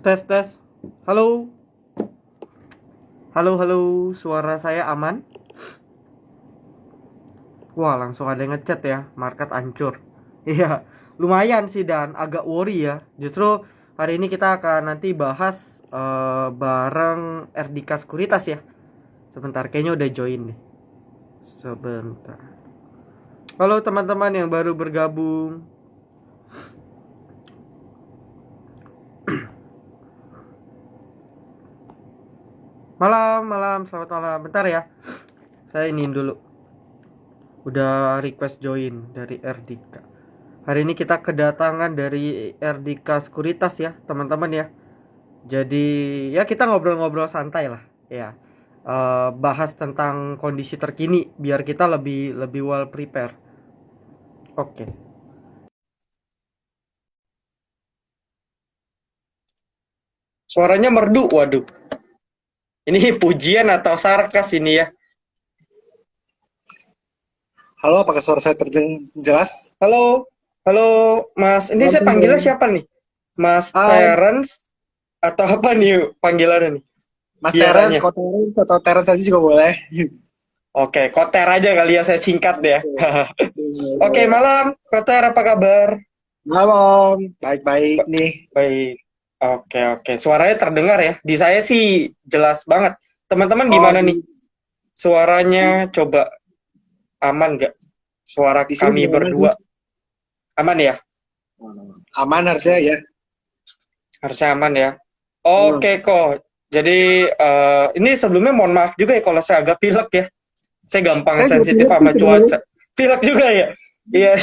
Tes tes. Halo. Halo halo. Suara saya aman? Wah, langsung ada yang ngechat ya. Market hancur. Iya, lumayan sih dan agak worry ya. Justru hari ini kita akan nanti bahas bareng RDK Sekuritas ya. Sebentar, kayaknya udah join nih. Sebentar. Halo teman-teman yang baru bergabung. Malam, malam, selamat malam. Bentar ya. Saya iniin dulu. Udah request join dari RDK. Hari ini kita kedatangan dari RDK Sekuritas ya, teman-teman ya. Jadi ya kita ngobrol-ngobrol santai lah, ya. Bahas tentang kondisi terkini biar kita lebih lebih well prepare. Oke. Suaranya merdu, waduh. Ini pujian atau sarkas ini ya? Halo, apakah suara saya terdengar jelas? Halo, halo Mas. Ini saya panggilnya Halo. siapa nih? Mas Hai, Terence atau apa nih panggilannya nih? Mas Terence, Biasanya. kok Terence atau Terence aja juga boleh. Oke, Koter aja kali ya saya singkat deh ya. Oke, malam. Koter apa kabar? Malam, baik-baik Ba- nih. Baik. Oke, oke. Suaranya terdengar ya. Di saya sih jelas banget. Teman-teman Oh, gimana nih? Suaranya coba aman nggak? Suara di sini kami gimana sih? berdua. Aman ya? Aman harusnya ya. Harusnya aman ya. Hmm. Oke kok. Jadi ini sebelumnya mohon maaf juga ya kalau saya agak pilek ya. Saya gampang Saya juga sensitif pilih sih sama sebenarnya. cuaca. Pilek juga ya. Iya,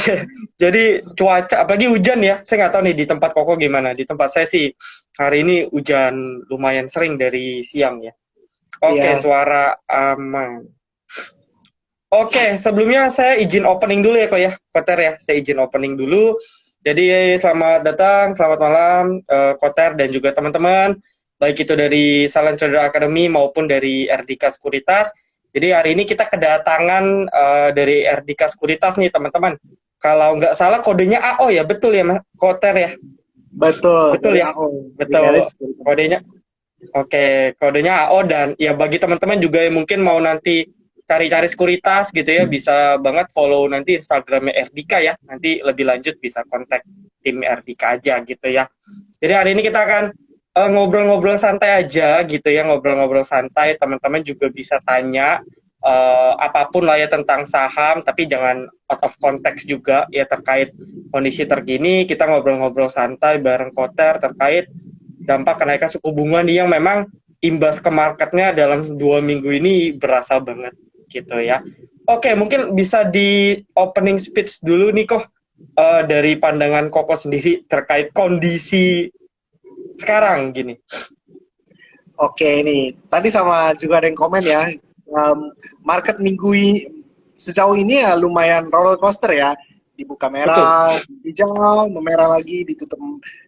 jadi cuaca, apalagi hujan ya. Saya nggak tahu nih di tempat Koko gimana. Di tempat saya sih hari ini hujan lumayan sering dari siang ya. Oke, Iya. suara aman. Oke, sebelumnya saya izin opening dulu ya kok ya, Koter ya. Saya izin opening dulu. Jadi selamat datang, selamat malam Koter dan juga teman-teman. Baik itu dari Silent Trader Academy maupun dari RDK Sekuritas. Jadi hari ini kita kedatangan dari RDK Sekuritas nih teman-teman. Kalau nggak salah kodenya AO ya, betul ya Mas Koter ya? Betul, Betul dari ya? AO, di Betul. Elite Securities. Kodenya Oke, kodenya AO dan ya bagi teman-teman juga yang mungkin mau nanti cari-cari sekuritas gitu ya, bisa banget follow nanti Instagramnya RDK ya. Nanti lebih lanjut bisa kontak tim RDK aja gitu ya. Jadi hari ini kita akan ngobrol-ngobrol santai aja gitu ya, ngobrol-ngobrol santai. Teman-teman juga bisa tanya apapun lah ya tentang saham, tapi jangan out of context juga ya terkait kondisi terkini. Kita ngobrol-ngobrol santai bareng Koter terkait dampak kenaikan suku bunga nih yang memang imbas ke marketnya dalam 2 minggu ini berasa banget gitu ya. Oke, mungkin bisa di opening speech dulu nih kok dari pandangan Koko sendiri terkait kondisi sekarang gini. Oke, ini tadi sama juga ada yang komen ya. Market minggu ini sejauh ini ya lumayan roller coaster ya. Dibuka Betul. merah, hijau, memerah lagi, ditutup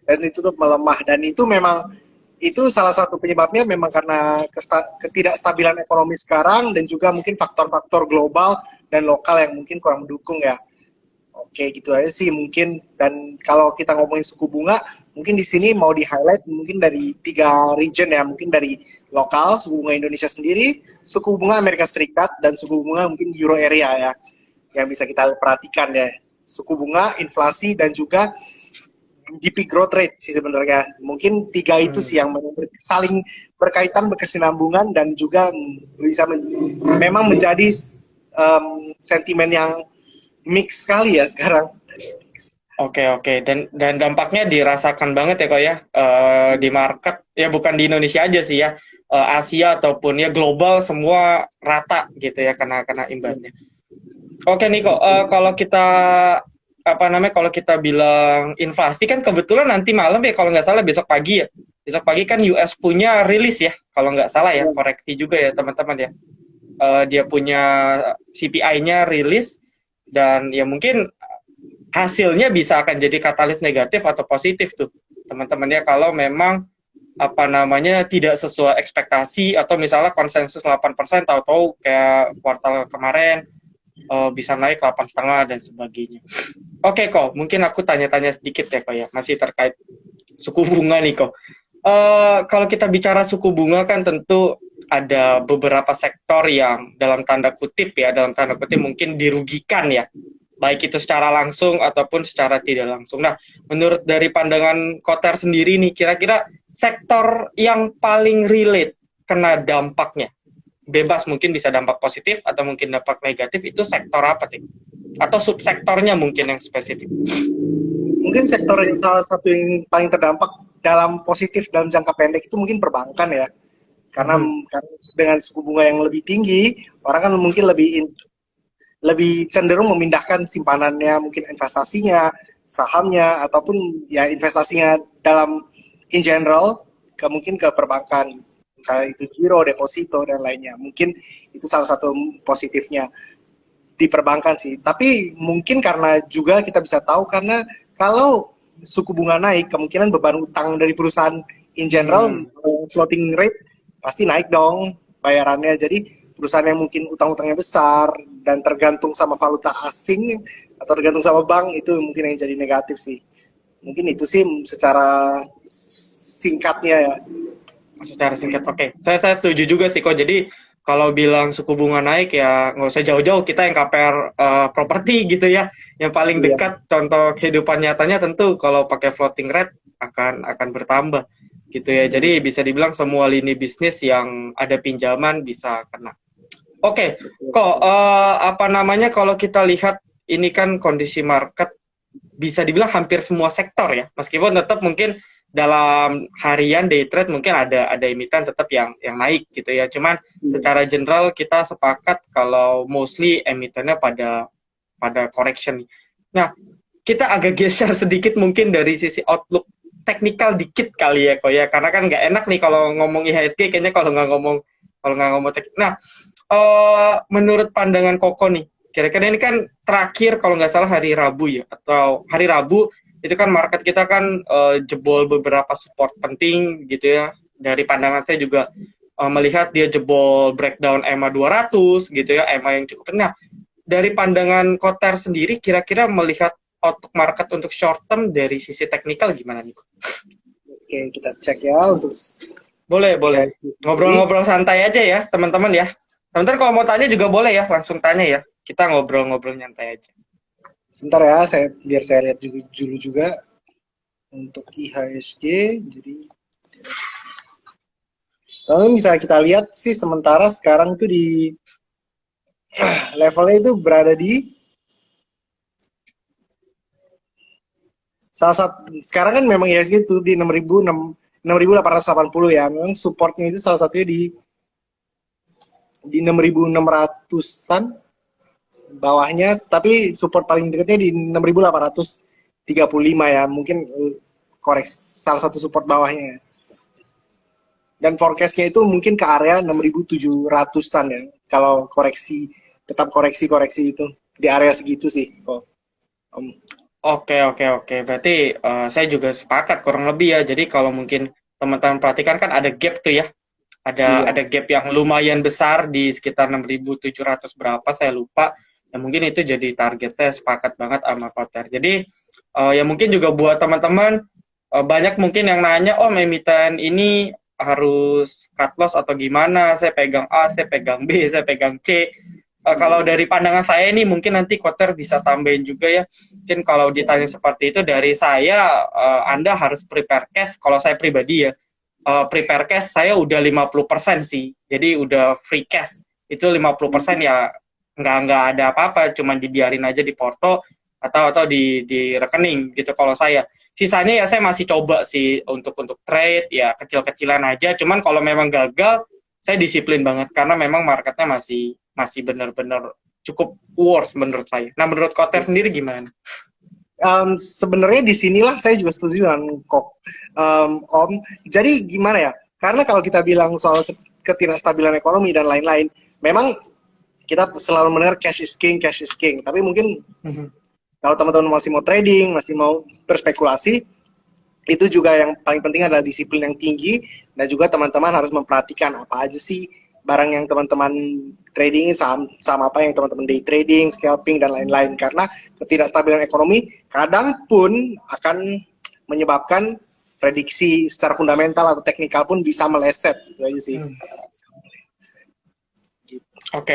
dan ditutup melemah. Dan itu memang itu salah satu penyebabnya memang karena ketidakstabilan ekonomi sekarang dan juga mungkin faktor-faktor global dan lokal yang mungkin kurang mendukung ya. Oke, gitu aja sih mungkin. Dan kalau kita ngomongin suku bunga, mungkin di sini mau di-highlight mungkin dari 3 region ya. Mungkin dari lokal, suku bunga Indonesia sendiri, suku bunga Amerika Serikat, dan suku bunga mungkin Euro area ya. Yang bisa kita perhatikan ya. Suku bunga, inflasi, dan juga GDP growth rate sih sebenarnya. Mungkin tiga itu Hmm. sih yang saling berkaitan, berkesinambungan, dan juga bisa memang menjadi sentimen yang mix sekali ya sekarang. Oke, oke. Dan dampaknya dirasakan banget ya kok ya di market ya bukan di Indonesia aja sih ya. Asia ataupun ya global semua rata gitu ya kena imbasnya. Oke Niko, kalau kita apa namanya kalau kita bilang inflasi kan kebetulan nanti malam ya kalau nggak salah besok pagi ya. Besok pagi kan US punya rilis ya kalau nggak salah ya, koreksi juga ya teman-teman ya. Dia punya CPI-nya rilis dan ya mungkin hasilnya bisa akan jadi katalis negatif atau positif tuh teman-teman ya kalau memang apa namanya tidak sesuai ekspektasi atau misalnya konsensus 8% tahu-tahu kayak kuartal kemarin bisa naik 8,5 dan sebagainya. Oke kok, mungkin aku tanya-tanya sedikit ya kok ya, masih terkait suku bunga nih kok. Kalau kita bicara suku bunga kan tentu ada beberapa sektor yang dalam tanda kutip ya, dalam tanda kutip mungkin dirugikan ya, baik itu secara langsung ataupun secara tidak langsung. Nah, menurut dari pandangan Koter sendiri nih, kira-kira sektor yang paling relate kena dampaknya, bebas mungkin bisa dampak positif atau mungkin dampak negatif, itu sektor apa sih? Atau subsektornya mungkin yang spesifik? Mungkin sektor yang salah satu yang paling terdampak dalam positif dalam jangka pendek itu mungkin perbankan ya. Karena, Mhm. karena dengan suku bunga yang lebih tinggi, orang kan mungkin lebih cenderung memindahkan simpanannya, mungkin investasinya, sahamnya, ataupun ya investasinya dalam in general mungkin ke perbankan, entah itu giro, deposito dan lainnya. Mungkin itu salah satu positifnya di perbankan sih. Tapi mungkin karena juga kita bisa tahu karena kalau suku bunga naik, kemungkinan beban utang dari perusahaan in general Hmm. floating rate pasti naik dong bayarannya. Jadi perusahaan yang mungkin utang-utangnya besar dan tergantung sama valuta asing atau tergantung sama bank itu mungkin yang jadi negatif sih. Mungkin itu sih secara singkatnya ya. Secara singkat, oke. Saya setuju juga sih kok. Jadi kalau bilang suku bunga naik ya nggak usah jauh-jauh, kita yang KPR properti gitu ya. Yang paling Iya. dekat contoh kehidupan nyatanya tentu kalau pakai floating rate akan bertambah gitu ya. Jadi bisa dibilang semua lini bisnis yang ada pinjaman bisa kena. Oke, kok apa namanya kalau kita lihat ini kan kondisi market bisa dibilang hampir semua sektor ya, meskipun tetap mungkin dalam harian day trade mungkin ada emiten tetap yang naik gitu ya. Cuman secara general kita sepakat kalau mostly emitennya pada correction. Nah, kita agak geser sedikit mungkin dari sisi outlook teknikal dikit kali ya kok ya, karena kan nggak enak nih kalau ngomong IHSG kayaknya kalau nggak ngomong teknik. Nah, menurut pandangan Koko nih, kira-kira ini kan terakhir kalau nggak salah hari Rabu ya, atau hari Rabu itu kan market kita kan jebol beberapa support penting gitu ya. Dari pandangan saya juga melihat dia jebol breakdown EMA 200 gitu ya, EMA yang cukup tengah. Dari pandangan Koter sendiri, kira-kira melihat outlook market untuk short term dari sisi teknikal gimana nih? Oke, kita cek ya untuk Boleh, boleh. IHSG sendiri. Ngobrol-ngobrol santai aja ya, teman-teman ya. Teman-teman kalau mau tanya juga boleh ya, langsung tanya ya. Kita ngobrol-ngobrol nyantai aja. Sebentar ya, biar saya lihat dulu juga untuk IHSG. Jadi kalau misalnya kita lihat sih sementara sekarang itu di levelnya itu berada di salah satu, sekarang kan memang IHSG itu di 6.880 ya. Memang supportnya itu salah satunya di 6.600-an bawahnya, tapi support paling dekatnya di 6.835 ya. Mungkin koreksi salah satu support bawahnya. Dan forecastnya itu mungkin ke area 6.700-an ya. Kalau koreksi, tetap koreksi-koreksi itu. Di area segitu sih. Oke, oke, oke. Berarti saya juga sepakat kurang lebih ya. Jadi kalau mungkin teman-teman perhatikan kan ada gap tuh ya. Ada Iya. ada gap yang lumayan besar di sekitar 6.700 berapa saya lupa. Ya mungkin itu jadi target saya, sepakat banget sama Koter. Jadi ya mungkin juga buat teman-teman banyak mungkin yang nanya, oh emiten ini harus cut loss atau gimana? Saya pegang A, saya pegang B, saya pegang C. Kalau dari pandangan saya ini mungkin nanti Koter bisa tambahin juga ya. Mungkin kalau ditanya seperti itu dari saya, Anda harus prepare cash. Kalau saya pribadi ya, prepare cash saya udah 50% sih. Jadi udah free cash. Itu 50% ya nggak ada apa-apa, cuman dibiarin aja di porto atau di rekening gitu kalau saya. Sisanya ya saya masih coba sih untuk trade ya kecil-kecilan aja. Cuman kalau memang gagal, saya disiplin banget karena memang marketnya masih benar-benar cukup worse menurut saya. Nah, menurut Koter sendiri gimana? Sebenarnya di sinilah saya juga setuju dengan Om. Jadi gimana ya? Karena kalau kita bilang soal ketidakstabilan ekonomi dan lain-lain, memang kita selalu mendengar cash is king, cash is king. Tapi mungkin kalau teman-teman masih mau trading, masih mau berspekulasi, itu juga yang paling penting adalah disiplin yang tinggi dan juga teman-teman harus memperhatikan apa aja sih barang yang teman-teman trading, saham apa yang teman-teman day trading, scalping dan lain-lain, karena ketidakstabilan ekonomi kadang pun akan menyebabkan prediksi secara fundamental atau teknikal pun bisa meleset gitu aja sih. Oke,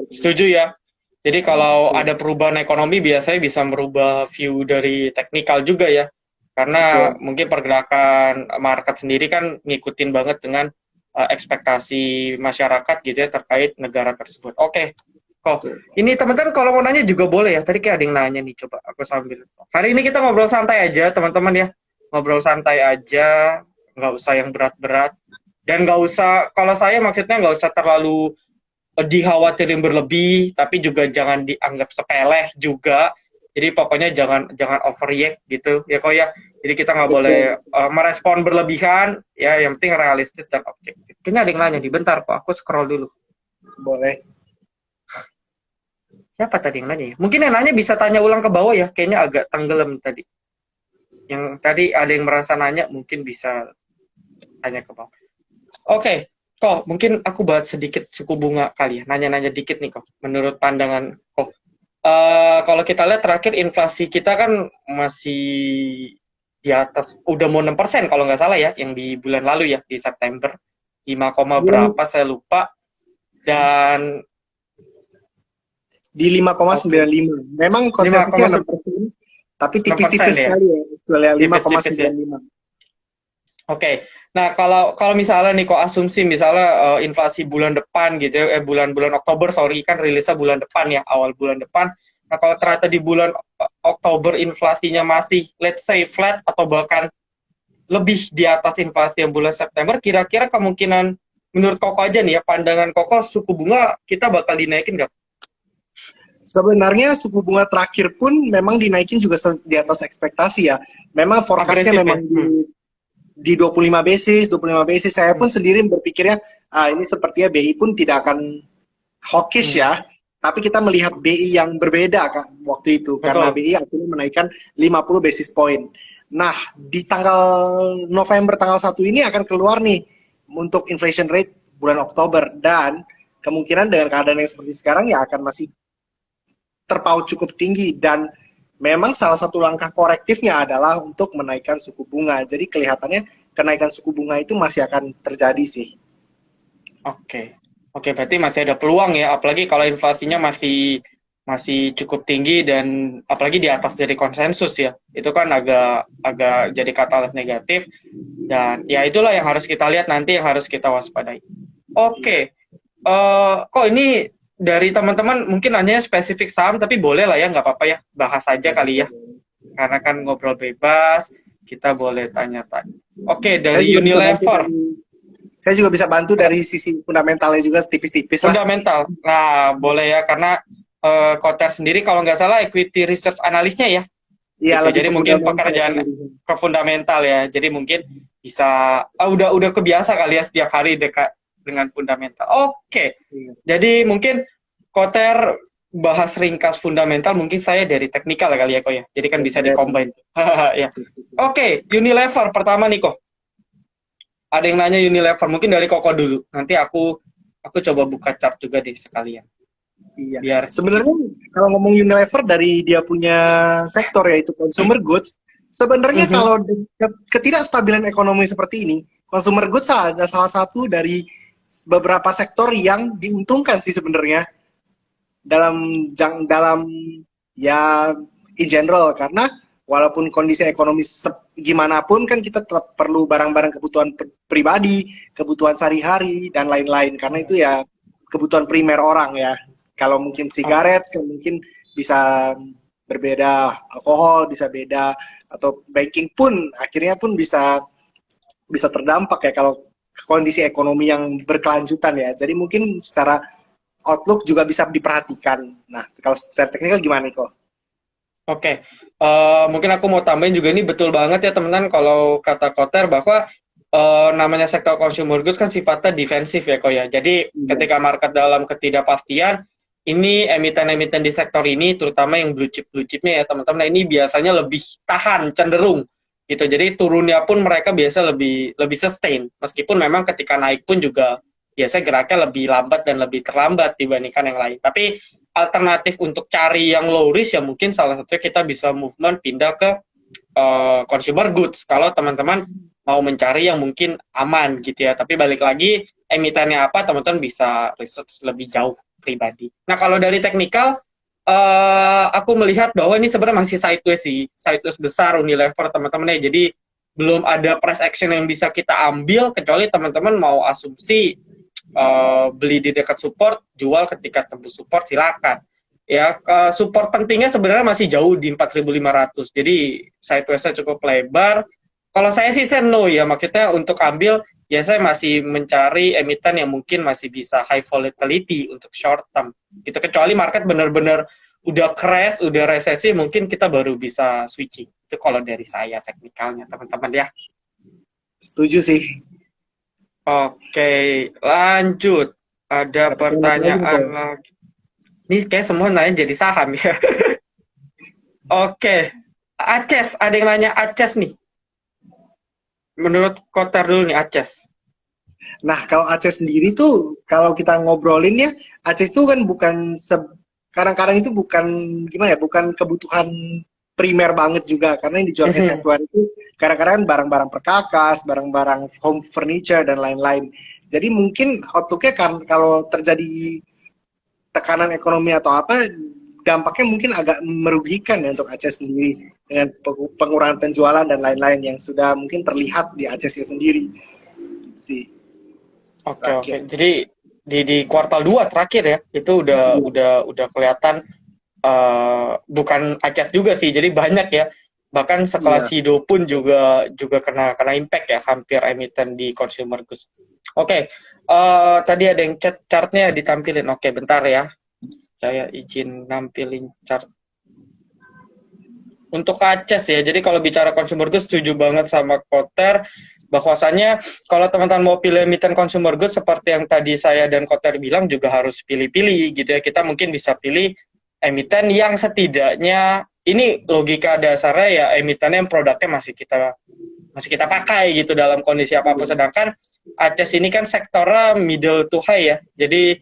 setuju ya. Jadi kalau ada perubahan ekonomi biasanya bisa merubah view dari teknikal juga ya. Karena mungkin pergerakan market sendiri kan ngikutin banget dengan ekspektasi masyarakat gitu ya terkait negara tersebut. Oke. Kok ini teman-teman kalau mau nanya juga boleh ya. Tadi kayak ada yang nanya nih, coba aku sambil. Hari ini kita ngobrol santai aja teman-teman ya. Ngobrol santai aja, nggak usah yang berat-berat. Dan nggak usah, kalau saya maksudnya nggak usah terlalu dikhawatirin berlebih, tapi juga jangan dianggap sepele juga. Jadi pokoknya jangan overreact gitu ya kok ya. Jadi kita nggak boleh merespon berlebihan, ya yang penting realistis dan objektif. Kayaknya ada yang nanya nih, bentar kok aku scroll dulu. Boleh. Siapa tadi yang nanya ya? Mungkin yang nanya bisa tanya ulang ke bawah ya, kayaknya agak tenggelam tadi. Yang tadi ada yang merasa nanya, mungkin bisa tanya ke bawah. Oke. Kok, mungkin aku bahas sedikit suku bunga kali ya, nanya-nanya dikit nih kok, menurut pandangan kok. Kalau kita lihat terakhir inflasi kita kan masih di atas, udah mau 6% kalau nggak salah ya, yang di bulan lalu ya, di September. 5, berapa saya lupa. Dan di 5,95. Memang konsepnya 6%, tapi tipis-tipis sekali ya, 5,95. Oke. Nah, kalau misalnya nih kok asumsi misalnya inflasi bulan depan gitu ya, bulan Oktober kan rilisnya bulan depan ya, awal bulan depan. Nah, kalau ternyata di bulan Oktober inflasinya masih let's say flat atau bahkan lebih di atas inflasi yang bulan September, kira-kira kemungkinan menurut Koko aja nih ya, pandangan Koko suku bunga kita bakal dinaikin nggak? Sebenarnya suku bunga terakhir pun memang dinaikin juga di atas ekspektasi ya. Memang forecastnya memang di 25 basis, saya pun sendiri berpikirnya, ini sepertinya BI pun tidak akan hawkish ya, tapi kita melihat BI yang berbeda Kak, waktu itu. Betul. Karena BI akhirnya menaikkan 50 basis point. Nah, di tanggal November tanggal 1 ini akan keluar nih untuk inflation rate bulan Oktober, dan kemungkinan dengan keadaan yang seperti sekarang ya akan masih terpaut cukup tinggi, dan memang salah satu langkah korektifnya adalah untuk menaikkan suku bunga. Jadi kelihatannya kenaikan suku bunga itu masih akan terjadi sih. Oke, berarti masih ada peluang ya, apalagi kalau inflasinya masih cukup tinggi dan apalagi di atas dari konsensus ya. Itu kan agak jadi katalis negatif, dan ya itulah yang harus kita lihat nanti, yang harus kita waspadai. Oke. Kok ini dari teman-teman mungkin nanya spesifik saham, tapi boleh lah ya, nggak apa-apa ya, bahas aja kali ya. Karena kan ngobrol bebas, kita boleh tanya-tanya. Oke, dari Unilever. Saya juga bisa bantu dari sisi fundamentalnya juga tipis-tipis lah. Fundamental. Nah, boleh ya, karena Koter sendiri kalau nggak salah equity research analisnya ya. Iya, gitu. Jadi mungkin pekerjaan ke fundamental ya. Jadi mungkin bisa udah kebiasa kali ya setiap hari dekat dengan fundamental. Oke. Jadi mungkin Koter bahas ringkas fundamental, mungkin saya dari teknikal kali ya kok ya. Jadi kan bisa di-combine. Ya. Oke, Unilever pertama nih kok. Ada yang nanya Unilever, mungkin dari Koko dulu. Nanti aku coba buka chart juga deh sekalian. Iya. Biar sebenarnya kalau ngomong Unilever dari dia punya sektor yaitu consumer goods, sebenarnya kalau ketidakstabilan ekonomi seperti ini, consumer goods ada salah satu dari beberapa sektor yang diuntungkan sih sebenarnya dalam ya in general, karena walaupun kondisi ekonomi gimana pun kan kita tetap perlu barang-barang kebutuhan pribadi, kebutuhan sehari-hari dan lain-lain, karena itu ya kebutuhan primer orang ya. Kalau mungkin sigaret mungkin bisa berbeda, alkohol bisa beda, atau banking pun akhirnya pun bisa terdampak ya kalau kondisi ekonomi yang berkelanjutan ya. Jadi mungkin secara outlook juga bisa diperhatikan. Nah, kalau secara teknikal gimana kok? Oke, mungkin aku mau tambahin juga, ini betul banget ya teman-teman kalau kata Koter bahwa namanya sektor consumer goods kan sifatnya defensif ya kok ya. Jadi ketika market dalam ketidakpastian, ini emiten-emiten di sektor ini, terutama yang blue chipnya ya teman-teman, nah ini biasanya lebih tahan, cenderung gitu. Jadi turunnya pun mereka biasa lebih sustain, meskipun memang ketika naik pun juga biasanya geraknya lebih lambat dan lebih terlambat dibandingkan yang lain. Tapi alternatif untuk cari yang low risk ya mungkin salah satunya kita bisa movement pindah ke consumer goods. Kalau teman-teman mau mencari yang mungkin aman gitu ya. Tapi balik lagi, emitennya apa, teman-teman bisa research lebih jauh pribadi. Nah, kalau dari teknikal, aku melihat bahwa ini sebenarnya masih sideways sih, sideways besar Unilever teman-teman ya. Jadi belum ada price action yang bisa kita ambil kecuali teman-teman mau asumsi beli di dekat support, jual ketika tembus support, silakan. Ya, support pentingnya sebenarnya masih jauh di 4.500. Jadi sideways-nya cukup lebar. Kalau saya sih saya no ya, maksudnya untuk ambil ya saya masih mencari emiten yang mungkin masih bisa high volatility untuk short term. Itu kecuali market benar-benar udah crash, udah resesi, mungkin kita baru bisa switching. Itu kalau dari saya teknikalnya, teman-teman ya. Setuju sih. Oke, lanjut. Ada pertanyaan lagi. Ini kayak semua nanya jadi saham ya. Oke, Aces, ada yang nanya Aces nih. Menurut Kotar dulu nih Aces. Nah, kalau Aceh sendiri tuh, kalau kita ngobrolin ya, Aceh tuh kan bukan, kadang-kadang itu bukan, gimana ya, bukan kebutuhan primer banget juga, karena yang dijual cash headwear itu kadang-kadang barang-barang perkakas, barang-barang home furniture, dan lain-lain. Jadi mungkin outlook-nya kan, kalau terjadi tekanan ekonomi atau apa, dampaknya mungkin agak merugikan ya untuk Aceh sendiri, dengan pengurangan penjualan dan lain-lain yang sudah mungkin terlihat di Aceh sendiri sih. Oke. Jadi di kuartal 2 terakhir ya, itu udah kelihatan bukan Aceh juga sih. Jadi banyak ya. Bahkan sekelas Sido pun juga kena impact ya, hampir emiten di consumer goods. Oke. Tadi ada yang chartnya ditampilin. Oke, bentar ya. Saya izin nampilin chart. Untuk Aceh ya, jadi kalau bicara consumer goods setuju banget sama Koter, bahwasannya kalau teman-teman mau pilih emiten consumer goods seperti yang tadi saya dan Koter bilang juga harus pilih-pilih gitu ya. Kita mungkin bisa pilih emiten yang setidaknya ini logika dasarnya ya emiten yang produknya masih kita pakai gitu dalam kondisi apapun. Sedangkan Aceh ini kan sektornya middle to high ya. Jadi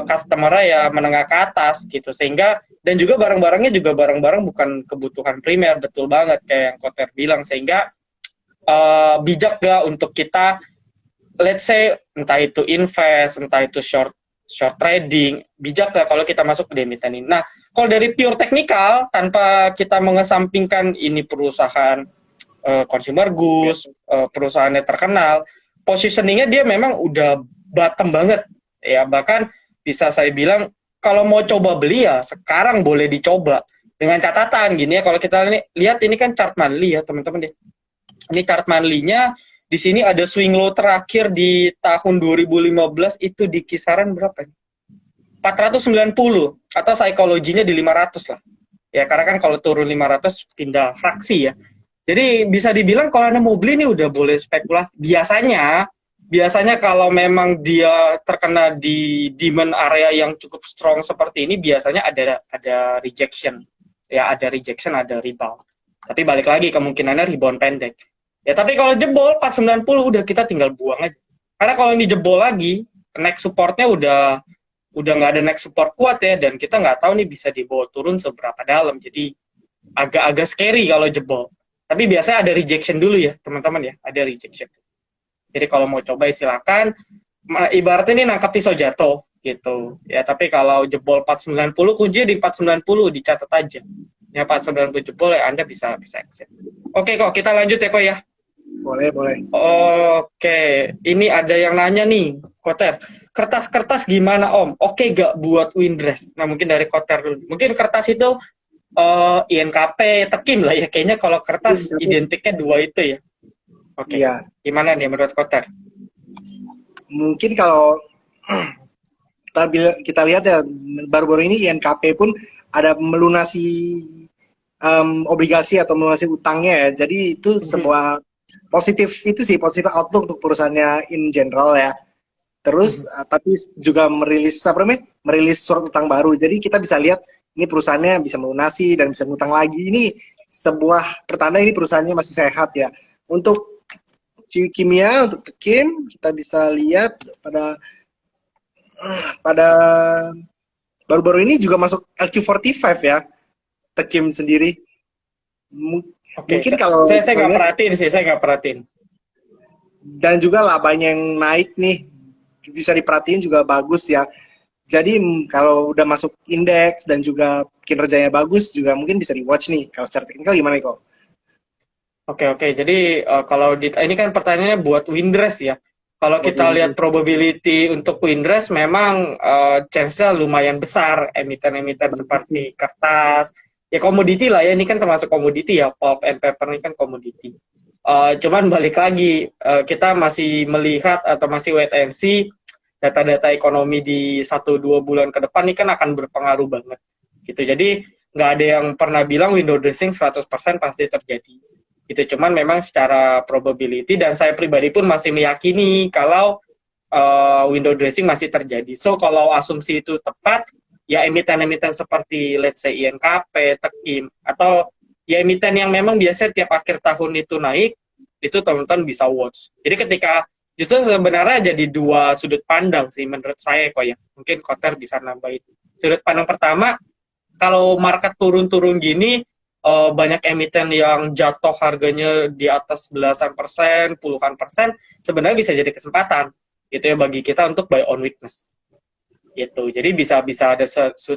customer-nya ya menengah ke atas gitu, sehingga dan juga barang-barangnya juga barang-barang bukan kebutuhan primer, betul banget kayak yang Koter bilang, sehingga bijak gak untuk kita let's say entah itu invest, entah itu short trading, bijak gak kalau kita masuk ke emiten ini. Nah, kalau dari pure teknikal tanpa kita mengesampingkan ini perusahaan consumer goods, perusahaannya terkenal, positioningnya dia memang udah bottom banget ya, bahkan bisa saya bilang kalau mau coba beli ya sekarang boleh dicoba dengan catatan gini ya. Kalau kita lihat ini kan chart monthly ya teman-teman deh, ini chart monthly-nya di sini ada swing low terakhir di tahun 2015 itu di kisaran berapa nih? 490 atau psikologinya di 500 lah ya, karena kan kalau turun 500 pindah fraksi ya. Jadi bisa dibilang kalau Anda mau beli ini udah boleh spekulasi. Biasanya kalau memang dia terkena di demand area yang cukup strong seperti ini, biasanya ada rejection. Ya, ada rejection, ada rebound. Tapi balik lagi kemungkinannya rebound pendek. Ya, tapi kalau jebol 490 udah kita tinggal buang aja. Karena kalau ini jebol lagi, next supportnya udah nggak ada next support kuat ya, dan kita nggak tahu nih bisa dibawa turun seberapa dalam. Jadi agak scary kalau jebol. Tapi biasanya ada rejection dulu ya, teman-teman ya, ada rejection. Jadi kalau mau coba silakan, ibaratnya ini nangkap pisau jatuh gitu. Ya, tapi kalau jebol 490, kunci di 490 dicatat aja. Ya 490 jebol ya Anda bisa exit. Oke kok, kita lanjut ya kok ya. Boleh. Oke, ini ada yang nanya nih, Koter. Kertas-kertas gimana Om? Oke gak buat Windrest? Nah mungkin dari Koter dulu. Mungkin kertas itu INKP, Tekim lah ya. Kayaknya kalau kertas identiknya dua itu ya. Oke. Ya. Gimana nih menurut Koter? Mungkin kalau kita lihat ya baru-baru ini INKP pun ada melunasi obligasi atau melunasi utangnya ya. Jadi itu sebuah positif outlook untuk perusahaannya in general ya. Terus tapi juga merilis surat utang baru. Jadi kita bisa lihat ini perusahaannya bisa melunasi dan bisa ngutang lagi. Ini sebuah pertanda ini perusahaannya masih sehat ya. Untuk Kimia, untuk Tekim, kita bisa lihat pada baru-baru ini juga masuk LQ45 ya, Tekim sendiri. Oke, mungkin kalau saya nggak perhatiin sih, saya nggak perhatiin. dan juga labanya yang naik nih bisa diperhatiin juga bagus ya. Jadi kalau udah masuk indeks dan juga kinerjanya bagus juga mungkin bisa di watch nih. Kalau secara teknikal gimana nih kok? Oke, oke. Jadi kalau ini kan pertanyaannya buat Windrest ya. Kalau Buat kita lihat Windows. probability untuk Windrest memang chance-nya lumayan besar emiten-emiten Bagus nih. seperti kertas, ya komoditi lah ya, ini kan termasuk komoditi ya, pulp and paper ini kan komoditi. Cuman balik lagi, kita masih melihat atau masih wait and see data-data ekonomi di 1-2 bulan ke depan ini kan akan berpengaruh banget gitu. Jadi nggak ada yang pernah bilang window dressing 100% pasti terjadi gitu. Cuman memang secara probability dan saya pribadi pun masih meyakini kalau window dressing masih terjadi. So kalau asumsi itu tepat, ya emiten-emiten seperti let's say INKP, Tekim, atau ya emiten yang memang biasanya tiap akhir tahun itu naik, itu teman-teman bisa watch. Jadi ketika justru sebenarnya jadi dua sudut pandang sih menurut saya kok ya. Mungkin Koter bisa nambahin. Sudut pandang pertama, kalau market turun-turun gini, banyak emiten yang jatuh harganya di atas belasan persen, puluhan persen, sebenarnya bisa jadi kesempatan gitu ya bagi kita untuk buy on weakness. Gitu. Jadi bisa ada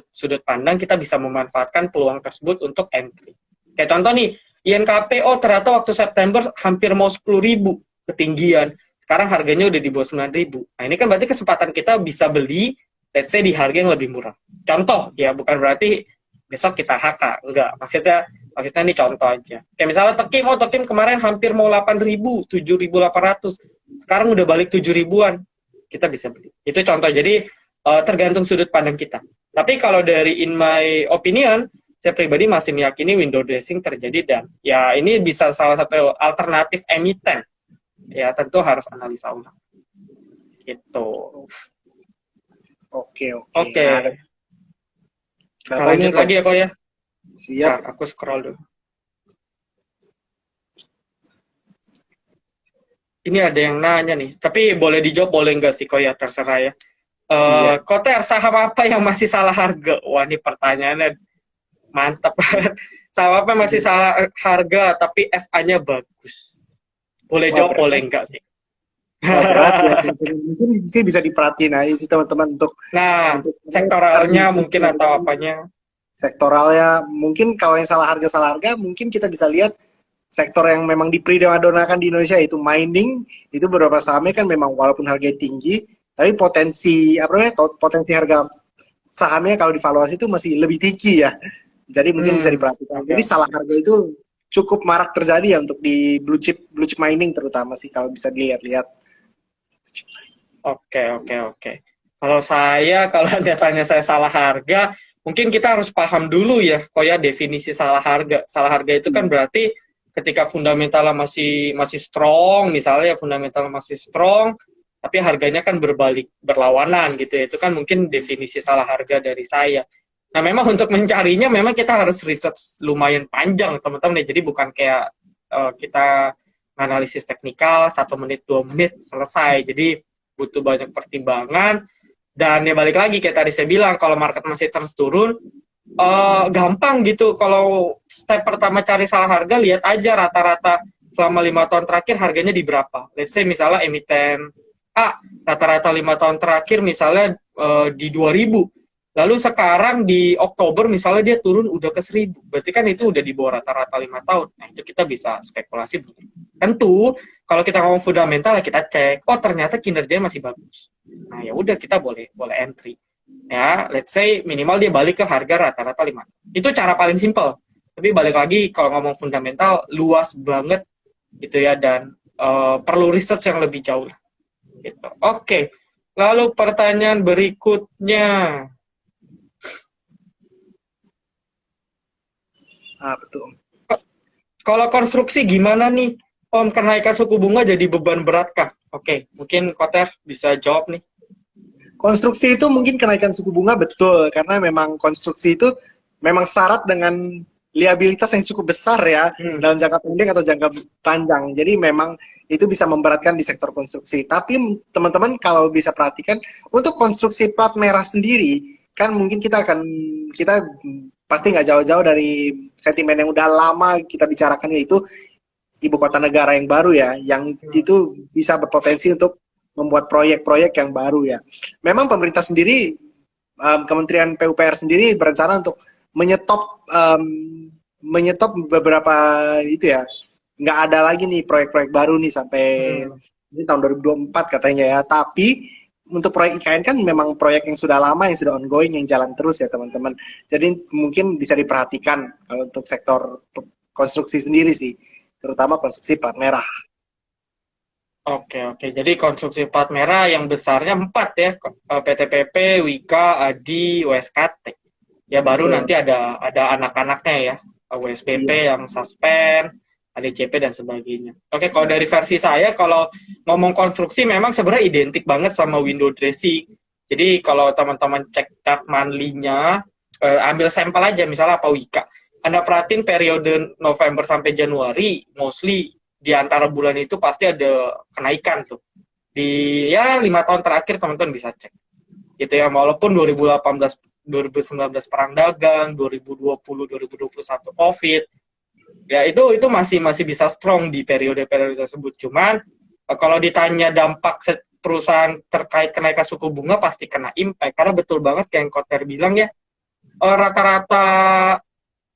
sudut pandang kita bisa memanfaatkan peluang tersebut untuk entry. Kayak contoh nih, INKP, oh ternyata waktu September hampir mau 10.000 ketinggian. Sekarang harganya udah di bawah 9.000. Nah ini kan berarti kesempatan kita bisa beli, let's say di harga yang lebih murah. Contoh ya, bukan berarti besok kita HK, enggak. Maksudnya ini contoh aja. Kayak misalnya Tekim kemarin hampir mau 8.000, 7.800. Sekarang udah balik 7.000-an. Kita bisa beli. Itu contoh. Jadi tergantung sudut pandang kita. Tapi kalau dari in my opinion, saya pribadi masih meyakini window dressing terjadi dan ya ini bisa salah satu alternatif emiten. Ya tentu harus analisa ulang. Gitu. Oke, oke. Oke. Nah, Kita lanjut lagi ya kok ya. Siap. Nah, aku scroll dulu. Ini ada yang nanya nih, tapi boleh dijawab boleh enggak sih kok ya, terserah ya. Iya. Koter, saham apa yang masih salah harga? Wah, ini pertanyaannya mantap banget. Saham apa yang masih salah harga tapi FA-nya bagus? Boleh Wah, jawab, berat. boleh enggak sih? Wah, berat ya. Mungkin sih bisa diperhatiin aja sih teman-teman Nah, untuk sektoralnya mungkin atau apanya? sektoralnya. Mungkin kalau yang salah harga mungkin kita bisa lihat sektor yang memang diprimadonnakan di Indonesia itu mining, itu beberapa sahamnya kan memang walaupun harganya tinggi, tapi potensi potensi harga sahamnya kalau divaluasi itu masih lebih tinggi ya. Jadi mungkin bisa diperhatikan. Okay. Jadi salah harga itu cukup marak terjadi ya untuk di blue chip mining terutama sih kalau bisa dilihat-lihat. Oke. Kalau Anda tanya saya salah harga, mungkin kita harus paham dulu ya, kok ya definisi salah harga. Salah harga itu kan berarti ketika fundamentalnya masih strong, misalnya fundamentalnya masih strong, tapi harganya kan berlawanan gitu ya. Itu kan mungkin definisi salah harga dari saya. Nah, memang untuk mencarinya memang kita harus research lumayan panjang, teman-teman ya. Jadi bukan kayak kita analisis teknikal 1 menit 2 menit selesai. Jadi butuh banyak pertimbangan dan ya balik lagi kayak tadi saya bilang kalau market masih terus turun gampang gitu. Kalau step pertama cari salah harga, lihat aja rata-rata selama 5 tahun terakhir harganya di berapa. Let's say misalnya emiten A rata-rata 5 tahun terakhir misalnya di 2.000. Lalu sekarang di Oktober misalnya dia turun udah ke 1.000. Berarti kan itu udah di bawah rata-rata 5 tahun. Nah, itu kita bisa spekulasi. Tentu kalau kita ngomong fundamental kita cek, oh ternyata kinerjanya masih bagus. Nah, ya udah kita boleh entry. Ya, let's say minimal dia balik ke harga rata-rata 5. Itu cara paling simple. Tapi balik lagi kalau ngomong fundamental luas banget gitu ya dan perlu research yang lebih jauh. Gitu. Oke. Lalu pertanyaan berikutnya. Betul. Kalau konstruksi gimana nih? Om, kenaikan suku bunga jadi beban berat kah? Oke, mungkin Koter bisa jawab nih. Konstruksi itu mungkin kenaikan suku bunga betul, karena memang konstruksi itu memang syarat dengan liabilitas yang cukup besar ya, dalam jangka pendek atau jangka panjang. Jadi memang itu bisa memberatkan di sektor konstruksi. Tapi teman-teman kalau bisa perhatikan, untuk konstruksi plat merah sendiri, kan mungkin kita pasti nggak jauh-jauh dari sentimen yang udah lama kita bicarakan, yaitu ibu kota negara yang baru ya, yang itu bisa berpotensi untuk membuat proyek-proyek yang baru ya. Memang pemerintah sendiri, Kementerian PUPR sendiri berencana untuk menyetop menyetop beberapa itu ya, nggak ada lagi nih proyek-proyek baru nih sampai ini tahun 2024 katanya ya. Tapi untuk proyek IKN kan memang proyek yang sudah lama, yang sudah ongoing, yang jalan terus ya teman-teman. Jadi mungkin bisa diperhatikan kalau untuk sektor konstruksi sendiri sih, terutama konstruksi plat merah. Oke, oke. Jadi konstruksi plat merah yang besarnya 4 ya, PTPP, Wika, Adi, WSKT. Ya baru Betul. nanti ada anak-anaknya ya, WSBP Iya. yang suspend, ADCP dan sebagainya. Oke, kalau dari versi saya, kalau ngomong konstruksi memang sebenarnya identik banget sama window dressing. Jadi kalau teman-teman cek chart monthly-nya, ambil sampel aja, misalnya apa Wika. Anda perhatiin periode November sampai Januari, mostly di antara bulan itu pasti ada kenaikan tuh. Di ya 5 tahun terakhir teman-teman bisa cek. Gitu ya, walaupun 2018 2019 perang dagang, 2020 2021 Covid. Ya itu masih masih bisa strong di periode-periode tersebut. Cuman kalau ditanya dampak perusahaan terkait kenaikan suku bunga pasti kena impact karena betul banget kayak yang Kotter bilang ya, rata-rata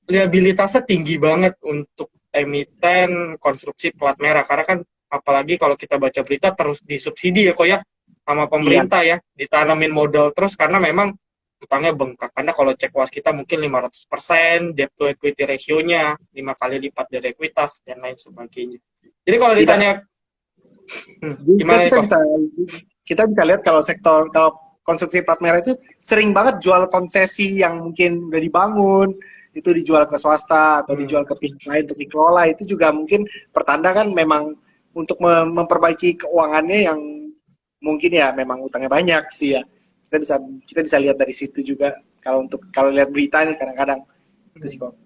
liabilitasnya tinggi banget untuk emiten konstruksi plat merah karena kan apalagi kalau kita baca berita terus disubsidi ya kok ya sama Iya. pemerintah ya, ditanamin modal terus karena memang utangnya bengkak. Karena kalau cek was kita mungkin 500%, debt to equity ratio-nya 5 kali lipat dari ekuitas dan lain sebagainya. Jadi kalau Tidak. ditanya Kita, gimana nih kita kok? bisa kita bisa lihat kalau sektor kalau konstruksi plat merah itu sering banget jual konsesi yang mungkin udah dibangun itu dijual ke swasta atau dijual ke pihak lain untuk dikelola, itu juga mungkin pertanda kan memang untuk memperbaiki keuangannya yang mungkin ya memang utangnya banyak sih ya. Kita bisa lihat dari situ juga kalau lihat berita nih kadang-kadang itu sih kok.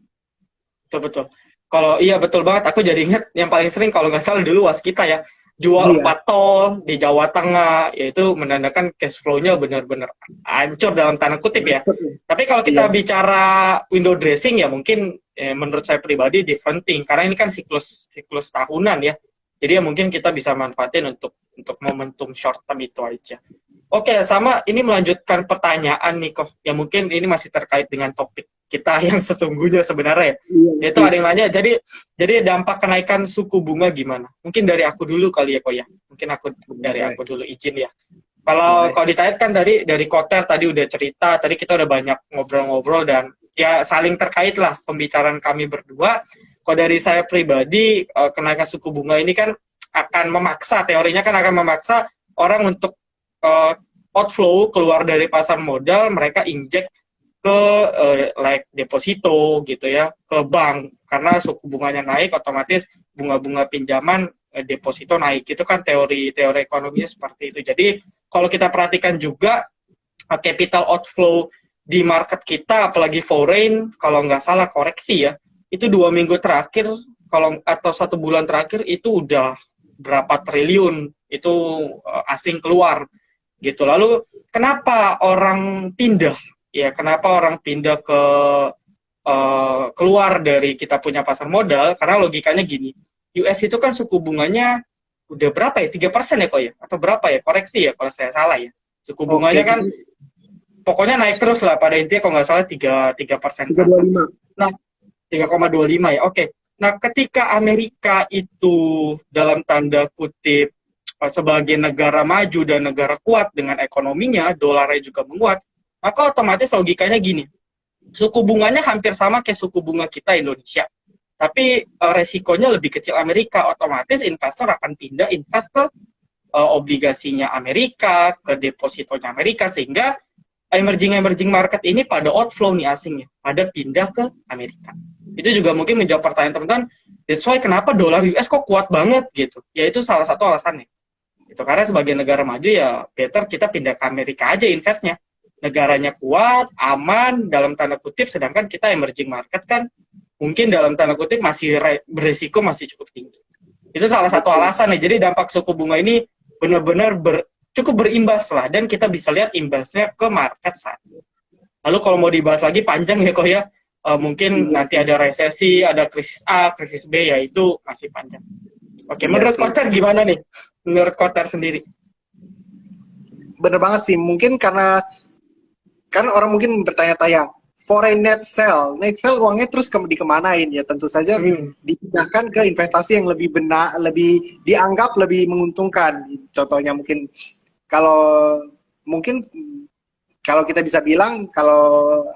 Betul betul. Kalau iya betul banget, aku jadi ingat yang paling sering kalau nggak salah dulu was kita ya jual Iya. 4 tol di Jawa Tengah, yaitu menandakan cash flow-nya benar-benar hancur dalam tanda kutip ya. Tapi kalau Iya. kita bicara window dressing ya mungkin menurut saya pribadi different thing karena ini kan siklus tahunan ya. Jadi ya mungkin kita bisa manfaatin untuk momentum short term itu aja. Oke, sama ini melanjutkan pertanyaan nih kok. Ya mungkin ini masih terkait dengan topik kita yang sesungguhnya sebenarnya. Iya Itu sih. ada yang nanya, jadi dampak kenaikan suku bunga gimana? Mungkin dari aku dulu kali ya kok ya. Mungkin dari Boleh. aku dulu izin ya. Kalau Boleh. kalau ditanya kan dari Koter tadi udah cerita, tadi kita udah banyak ngobrol-ngobrol dan ya saling terkait lah pembicaraan kami berdua. Kalau dari saya pribadi, kenaikan suku bunga ini kan akan memaksa, teorinya kan akan memaksa orang untuk outflow keluar dari pasar modal, mereka injek ke like deposito gitu ya, ke bank karena suku bunganya naik otomatis bunga-bunga pinjaman deposito naik. Itu kan teori ekonominya seperti itu. Jadi kalau kita perhatikan juga capital outflow di market kita apalagi foreign, kalau nggak salah koreksi ya, itu 2 minggu terakhir kalau atau 1 bulan terakhir itu udah berapa triliun itu asing keluar gitu. Lalu kenapa orang pindah? Ya, kenapa orang pindah ke keluar dari kita punya pasar modal? Karena logikanya gini, US itu kan suku bunganya udah berapa ya? 3% ya kok ya? Atau berapa ya? Koreksi ya kalau saya salah ya. Suku Oke, bunganya kan kita pokoknya naik terus lah pada intinya kalau nggak salah 3% ke atas. 325. Nah, 3,25 ya. Oke. Nah, ketika Amerika itu dalam tanda kutip sebagai negara maju dan negara kuat dengan ekonominya, dolarnya juga menguat, maka otomatis logikanya gini, suku bunganya hampir sama kayak suku bunga kita Indonesia. Tapi resikonya lebih kecil Amerika, otomatis investor akan pindah invest ke obligasinya Amerika, ke depositonya Amerika, sehingga emerging market ini pada outflow nih asingnya, pada pindah ke Amerika. Itu juga mungkin menjawab pertanyaan teman-teman, that's why kenapa dolar US kok kuat banget gitu. Ya itu salah satu alasannya. Itu karena sebagai negara maju ya better kita pindah ke Amerika aja investnya. Negaranya kuat, aman dalam tanda kutip, sedangkan kita emerging market kan mungkin dalam tanda kutip masih beresiko masih cukup tinggi. Itu salah satu alasan nih. Jadi dampak suku bunga ini benar-benar cukup berimbas lah dan kita bisa lihat imbasnya ke market saat ini. Lalu kalau mau dibahas lagi panjang ya kok ya. mungkin Iya nanti sih. ada resesi, ada krisis A, krisis B, ya itu masih panjang. Oke, Iya menurut sih. Kocer gimana nih? Menurut Kocer sendiri? Bener banget sih. Mungkin karena kan orang mungkin bertanya-tanya, foreign net sell uangnya terus dikemanain ya? Tentu saja Hmm. dipindahkan ke investasi yang lebih benar, lebih dianggap lebih menguntungkan. Contohnya kalau mungkin kalau kita bisa bilang kalau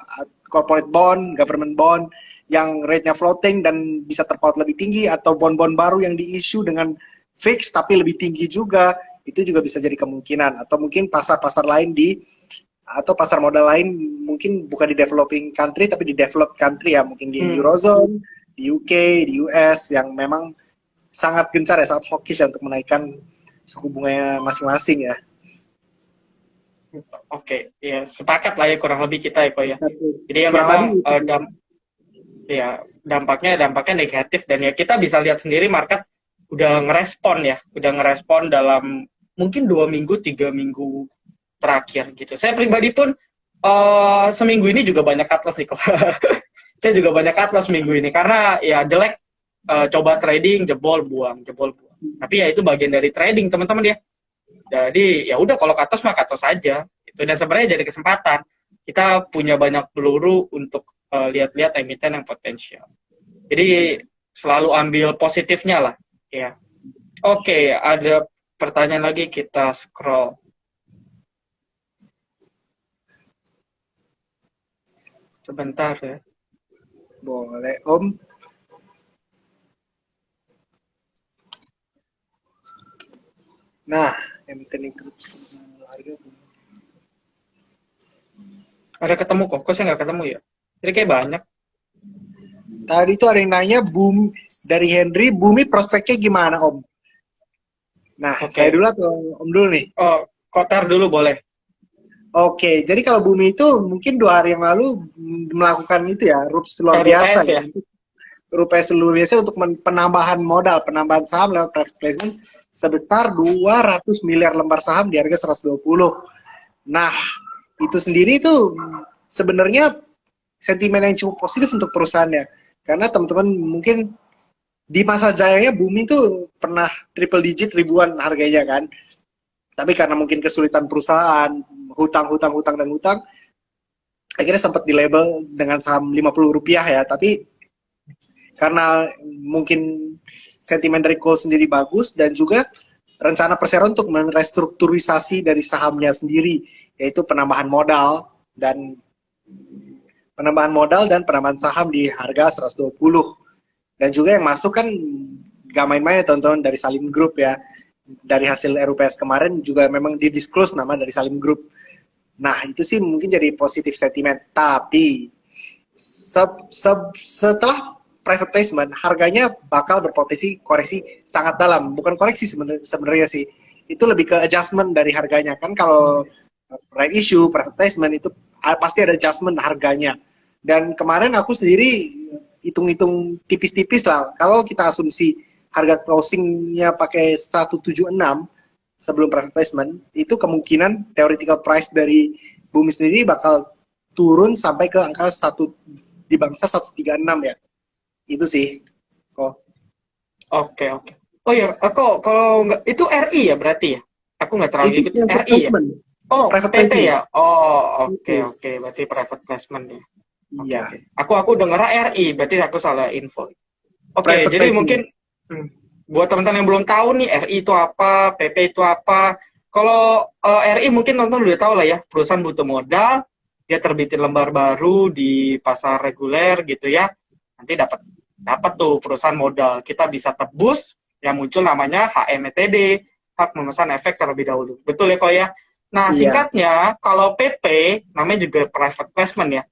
corporate bond, government bond yang rate-nya floating dan bisa terpaut lebih tinggi atau bond-bond baru yang diisu dengan fix tapi lebih tinggi juga, itu juga bisa jadi kemungkinan. Atau mungkin pasar-pasar lain atau pasar modal lain mungkin bukan di developing country tapi di developed country ya, mungkin di Hmm. Eurozone, di UK, di US yang memang sangat gencar ya, sangat hawkish ya untuk menaikkan suku bunganya masing-masing ya. Oke, ya sepakat lah ya kurang lebih kita ya kok ya. Jadi ya Kurang memang lebih itu. ya dampaknya negatif, dan ya kita bisa lihat sendiri market udah ngerespon dalam mungkin 2 minggu 3 minggu terakhir gitu. Saya pribadi pun seminggu ini juga banyak cut loss nih kok. Saya juga banyak cut loss minggu ini karena ya jelek, coba trading jebol buang jebol buang. Tapi ya itu bagian dari trading teman-teman ya. Jadi ya udah kalau cut loss mah cut loss aja. Itu dan sebenarnya jadi kesempatan. Kita punya banyak peluru untuk lihat-lihat emiten yang potensial. Jadi selalu ambil positifnya lah. Ya. Oke, ada pertanyaan lagi, kita scroll. Sebentar ya. Boleh, Om. Nah, emiten itu harga Ada ketemu kok saya nggak ketemu ya. Jadi kayak banyak. tadi itu ada yang nanya dari Henry, Bumi prospeknya gimana Om? Nah, saya Oke. dulu atau Om dulu nih? Oh, Kotar dulu boleh. Oke, jadi kalau Bumi itu mungkin 2 hari yang lalu melakukan itu ya, rups luar biasa RUPS ya. ya. Rupiah luar biasa untuk penambahan modal, penambahan saham lewat private placement sebesar 200 miliar lembar saham di harga 120. Nah, itu sendiri itu sebenarnya sentimen yang cukup positif untuk perusahaannya. Karena teman-teman mungkin di masa jayanya Bumi itu pernah triple digit ribuan harganya kan. Tapi karena mungkin kesulitan perusahaan, hutang, dan hutang, akhirnya sempat di label dengan saham Rp50 ya. Tapi karena mungkin sentimen dari Cole sendiri bagus dan juga rencana Persero untuk merestrukturisasi dari sahamnya sendiri, yaitu penambahan modal dan penambahan saham di harga 120. Dan juga yang masuk kan gak main-main ya teman-teman, dari Salim Group ya. Dari hasil RUPS kemarin juga memang di-disclose nama dari Salim Group. Nah, itu sih mungkin jadi positif sentimen. Tapi setelah private placement, harganya bakal berpotensi koreksi sangat dalam. Bukan koreksi sebenarnya sih. Itu lebih ke adjustment dari harganya. Kan kalau right issue, private placement itu pasti ada adjustment harganya. Dan kemarin aku sendiri hitung-hitung tipis-tipis lah. Kalau kita asumsi harga closingnya pakai 176 sebelum private placement, itu kemungkinan theoretical price dari Bumi sendiri bakal turun sampai ke angka di bangsa 136 ya. Itu sih. Kok. Oke, oke. Oh iya, aku kalau nggak itu RI ya berarti ya. Aku nggak terlalu Itu ikut private RI ya. placement. Oh, Private PP placement. ya. Oh, oke, Itu. oke. Berarti private placement ya. Oke, Iya. oke. Aku denger RI, berarti aku salah info. Oke, Private jadi placement. mungkin hmm, buat teman-teman yang belum tahu nih RI itu apa, PP itu apa. Kalau RI mungkin teman-teman udah tahu lah ya, perusahaan butuh modal, dia terbitin lembar baru di pasar reguler gitu ya. Nanti dapat dapat tuh perusahaan modal. Kita bisa tebus yang muncul namanya HMTD, hak memesan efek terlebih dahulu. Betul ya kok ya? Nah, Iya. singkatnya kalau PP namanya juga private placement ya.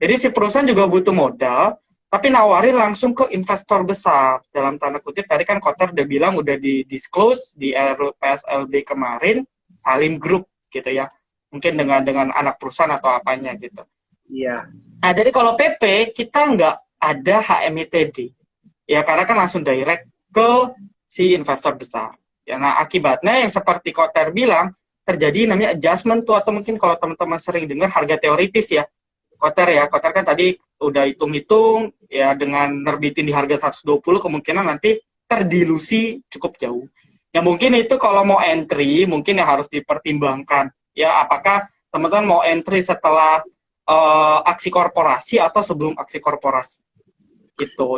Jadi si perusahaan juga butuh modal, tapi nawarin langsung ke investor besar. Dalam tanda kutip, tadi kan Kotter udah bilang, udah di-disclose di RPSLB kemarin, Salim Group gitu ya. Mungkin dengan anak perusahaan atau apanya gitu. Iya. Nah, jadi kalau PP, kita nggak ada HMITD. Ya, karena kan langsung direct ke si investor besar. Ya, nah, akibatnya yang seperti Kotter bilang, terjadi namanya adjustment tuh, atau mungkin kalau teman-teman sering dengar harga teoritis ya. Koter ya. Koter kan tadi udah hitung-hitung ya dengan nerbitin di harga 120 kemungkinan nanti terdilusi cukup jauh. Ya mungkin itu kalau mau entry mungkin ya harus dipertimbangkan. Ya apakah teman-teman mau entry setelah aksi korporasi atau sebelum aksi korporasi.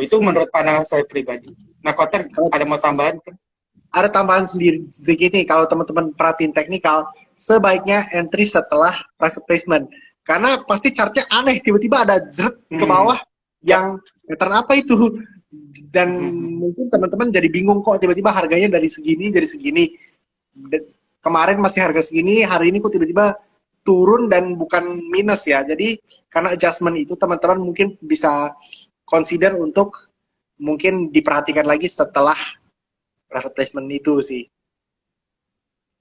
Itu menurut pandangan saya pribadi. Nah, Koter ada mau tambahan? Ada tambahan sendiri sedikit nih, kalau teman-teman perhatiin teknikal, sebaiknya entry setelah private placement. Karena pasti chartnya aneh, tiba-tiba ada zret ke bawah yang pattern apa itu? Dan mungkin teman-teman jadi bingung kok tiba-tiba harganya dari segini jadi segini. Kemarin masih harga segini, hari ini kok tiba-tiba turun dan bukan minus ya. Jadi karena adjustment itu teman-teman mungkin bisa consider untuk mungkin diperhatikan lagi setelah private placement itu sih.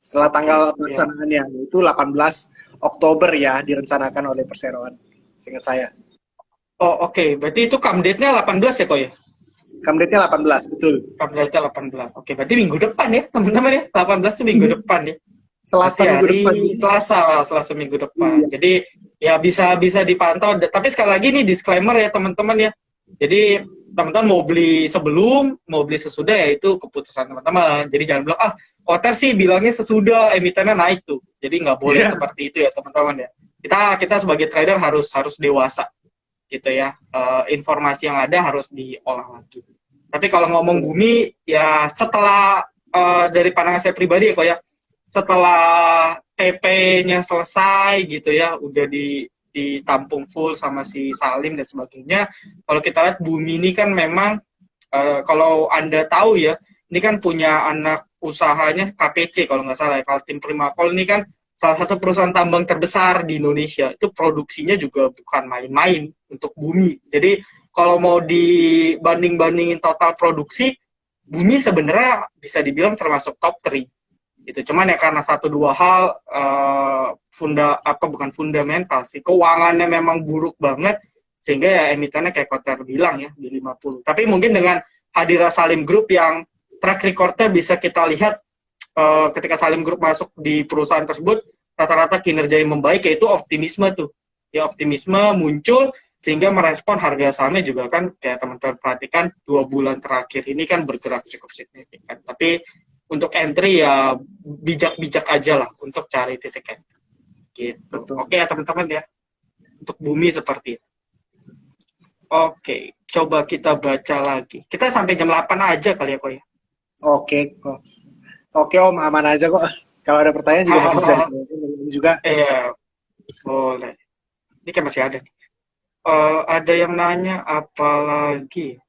Setelah tanggal pelaksanaannya, yaitu 18 Oktober ya, direncanakan oleh perseroan, seingat saya. Oh oke. Berarti itu come date-nya 18 ya kok ya? Come date-nya 18, betul. Come date-nya 18. Oke, berarti minggu depan ya teman-teman ya. 18 itu minggu depan ya. Selasa minggu depan. Selasa minggu depan. Iya. Jadi ya bisa dipantau. Tapi sekali lagi nih disclaimer ya teman-teman ya. Jadi teman-teman mau beli sebelum, mau beli sesudah ya itu keputusan teman-teman. Jadi jangan bilang Koter sih bilangnya sesudah emitennya naik tuh. Jadi nggak boleh seperti itu ya teman-teman ya. Kita sebagai trader harus dewasa gitu ya. Informasi yang ada harus diolah lagi. Tapi kalau ngomong bumi ya setelah dari pandangan saya pribadi ya kok ya, setelah TP-nya selesai gitu ya, udah ditampung full sama si Salim dan sebagainya. Kalau kita lihat bumi ini kan memang kalau Anda tahu ya, ini kan punya anak usahanya KPC kalau nggak salah ya. Kalau tim Primakol ini kan salah satu perusahaan tambang terbesar di Indonesia. Itu produksinya juga bukan main-main untuk bumi. Jadi kalau mau dibanding-bandingin total produksi, bumi sebenarnya bisa dibilang termasuk top 3. Gitu. Cuman ya karena satu dua hal bukan fundamental sih, keuangannya memang buruk banget sehingga ya emitennya kayak Koter bilang ya di 50. Tapi mungkin dengan hadirnya Salim Group yang track recordnya bisa kita lihat ketika Salim Group masuk di perusahaan tersebut rata-rata kinerja yang membaik, yaitu optimisme tuh. Ya optimisme muncul sehingga merespon harga sahamnya juga kan kayak teman-teman perhatikan 2 bulan terakhir ini kan bergerak cukup signifikan. Tapi untuk entry ya bijak-bijak aja lah untuk cari titik entry. Gitu. Oke ya teman-teman ya. Untuk bumi seperti itu. Oke, coba kita baca lagi. Kita sampai jam 8 aja kali ya kok ya. Oke kok. Oke Om, aman aja kok. Kalau ada pertanyaan juga masih bisa juga. Iya, boleh. Ini kan masih ada nih. Ada yang nanya apa lagi?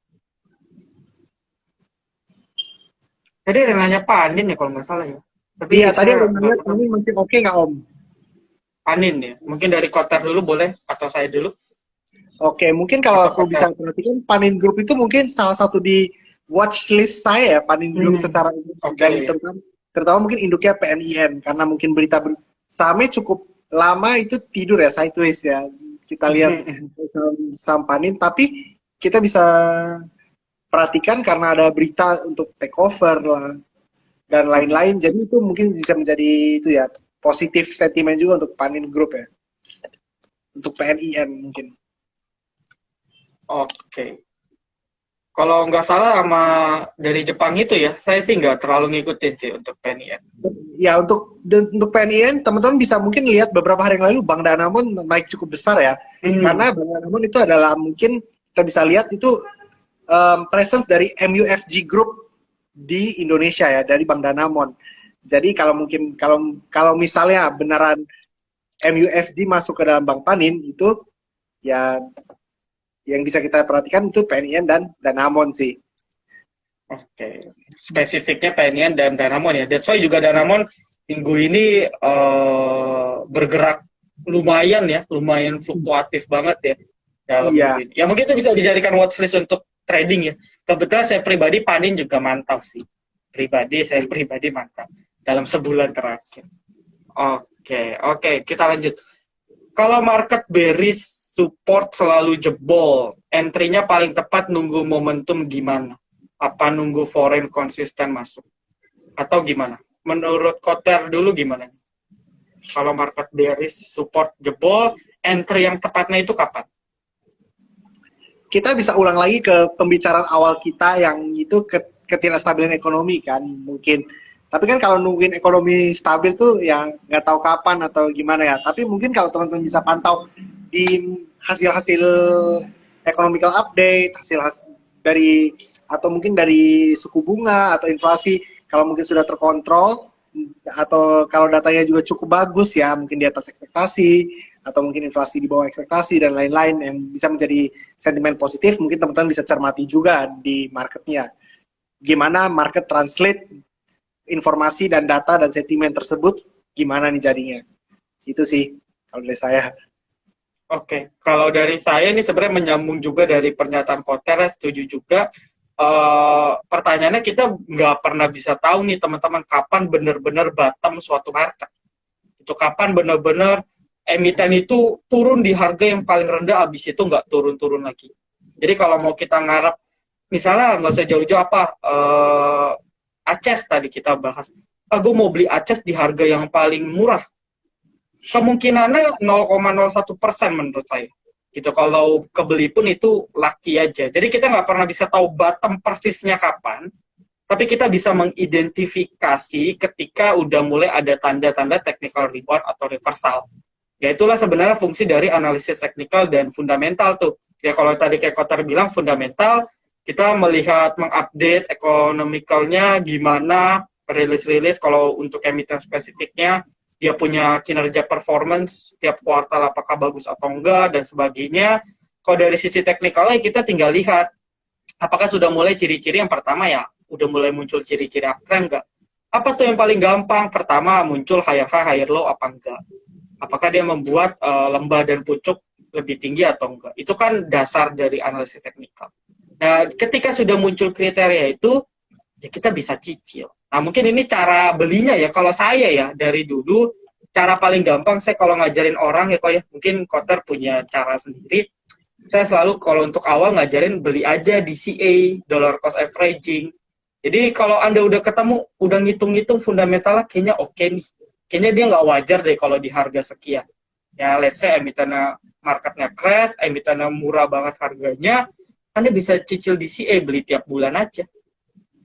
Tadi ada nanya Panin ya kalau nggak salah ya. Tapi iya, tadi ada nanya Panin masih oke nggak Om? Panin ya. Mungkin dari Koter dulu boleh atau saya dulu? Oke, mungkin kalau aku bisa perhatikan Panin Group itu mungkin salah satu di watchlist saya ya, Panin Group secara dan terutama mungkin induknya PNIN karena mungkin berita sahamnya cukup lama itu tidur ya, sideways ya. Kita lihat saham Panin, tapi kita bisa perhatikan karena ada berita untuk takeover lah dan lain-lain. Jadi itu mungkin bisa menjadi itu ya, positif sentimen juga untuk Panin Group ya. Untuk PNIN mungkin. Oke. Kalau nggak salah sama dari Jepang itu ya, saya sih nggak terlalu ngikutin sih untuk PNIN. Ya untuk PNIN, teman-teman bisa mungkin lihat beberapa hari yang lalu Bank Danamon naik cukup besar ya. Karena Bank Danamon itu adalah mungkin kita bisa lihat itu presence dari MUFG Group di Indonesia ya, dari Bank Danamon. Jadi kalau misalnya beneran MUFG masuk ke dalam Bank Panin itu ya yang bisa kita perhatikan itu PNIN dan Danamon sih. Oke. Spesifiknya PNIN dan Danamon ya. That's why juga Danamon minggu ini bergerak lumayan fluktuatif banget ya. Ya mungkin itu bisa dijadikan watchlist untuk trading ya. Kebetulan saya pribadi Panin juga mantap sih. Saya pribadi mantap dalam sebulan terakhir. Oke, kita lanjut. Kalau market bearish, support selalu jebol. Entry-nya paling tepat nunggu momentum gimana? Apa nunggu foreign konsisten masuk? Atau gimana? Menurut Koter dulu gimana? Kalau market bearish, support jebol, entry yang tepatnya itu kapan? Kita bisa ulang lagi ke pembicaraan awal kita yang itu ketidakstabilan ekonomi kan mungkin. Tapi kan kalau nungguin ekonomi stabil tuh ya nggak tahu kapan atau gimana ya. Tapi mungkin kalau teman-teman bisa pantau di hasil-hasil economical update, dari atau mungkin dari suku bunga atau inflasi, kalau mungkin sudah terkontrol atau kalau datanya juga cukup bagus ya, mungkin di atas ekspektasi atau mungkin inflasi di bawah ekspektasi dan lain-lain yang bisa menjadi sentimen positif, mungkin teman-teman bisa cermati juga di marketnya. Gimana market translate informasi dan data dan sentimen tersebut, gimana nih jadinya. Itu sih kalau dari saya. Oke, kalau dari saya ini sebenarnya menyambung juga dari pernyataan Koter, setuju juga. Pertanyaannya kita nggak pernah bisa tahu nih teman-teman kapan benar-benar bottom suatu market. Itu kapan benar-benar emiten itu turun di harga yang paling rendah, abis itu nggak turun-turun lagi. Jadi kalau mau kita ngarep, misalnya nggak usah jauh-jauh apa, Aces tadi kita bahas. Gue mau beli Aces di harga yang paling murah. Kemungkinannya 0,01% menurut saya. Gitu. Kalau kebeli pun itu lucky aja. Jadi kita nggak pernah bisa tahu bottom persisnya kapan, tapi kita bisa mengidentifikasi ketika udah mulai ada tanda-tanda technical rebound atau reversal. Ya itulah sebenarnya fungsi dari analisis teknikal dan fundamental tuh. Ya kalau tadi kayak Kotar bilang fundamental, kita melihat mengupdate ekonomicalnya gimana, rilis-rilis kalau untuk emiten spesifiknya, dia punya kinerja performance tiap kuartal apakah bagus atau enggak dan sebagainya. Kalau dari sisi teknikalnya kita tinggal lihat apakah sudah mulai ciri-ciri yang pertama ya, udah mulai muncul ciri-ciri uptrend enggak. Apa tuh yang paling gampang? Pertama muncul higher high, higher low apa enggak? Apakah dia membuat lembah dan pucuk lebih tinggi atau enggak? Itu kan dasar dari analisis teknikal. Nah, ketika sudah muncul kriteria itu, ya kita bisa cicil. Nah, mungkin ini cara belinya ya. Kalau saya ya, dari dulu, cara paling gampang saya kalau ngajarin orang ya, kok ya, mungkin Kotter punya cara sendiri. Saya selalu kalau untuk awal ngajarin beli aja DCA, dollar cost averaging. Jadi kalau Anda udah ketemu, udah ngitung-ngitung fundamentalnya kayaknya oke nih. Kayaknya dia nggak wajar deh kalau di harga sekian. Ya, let's say emitennya marketnya crash, emitennya murah banget harganya, Anda bisa cicil DCA, beli tiap bulan aja.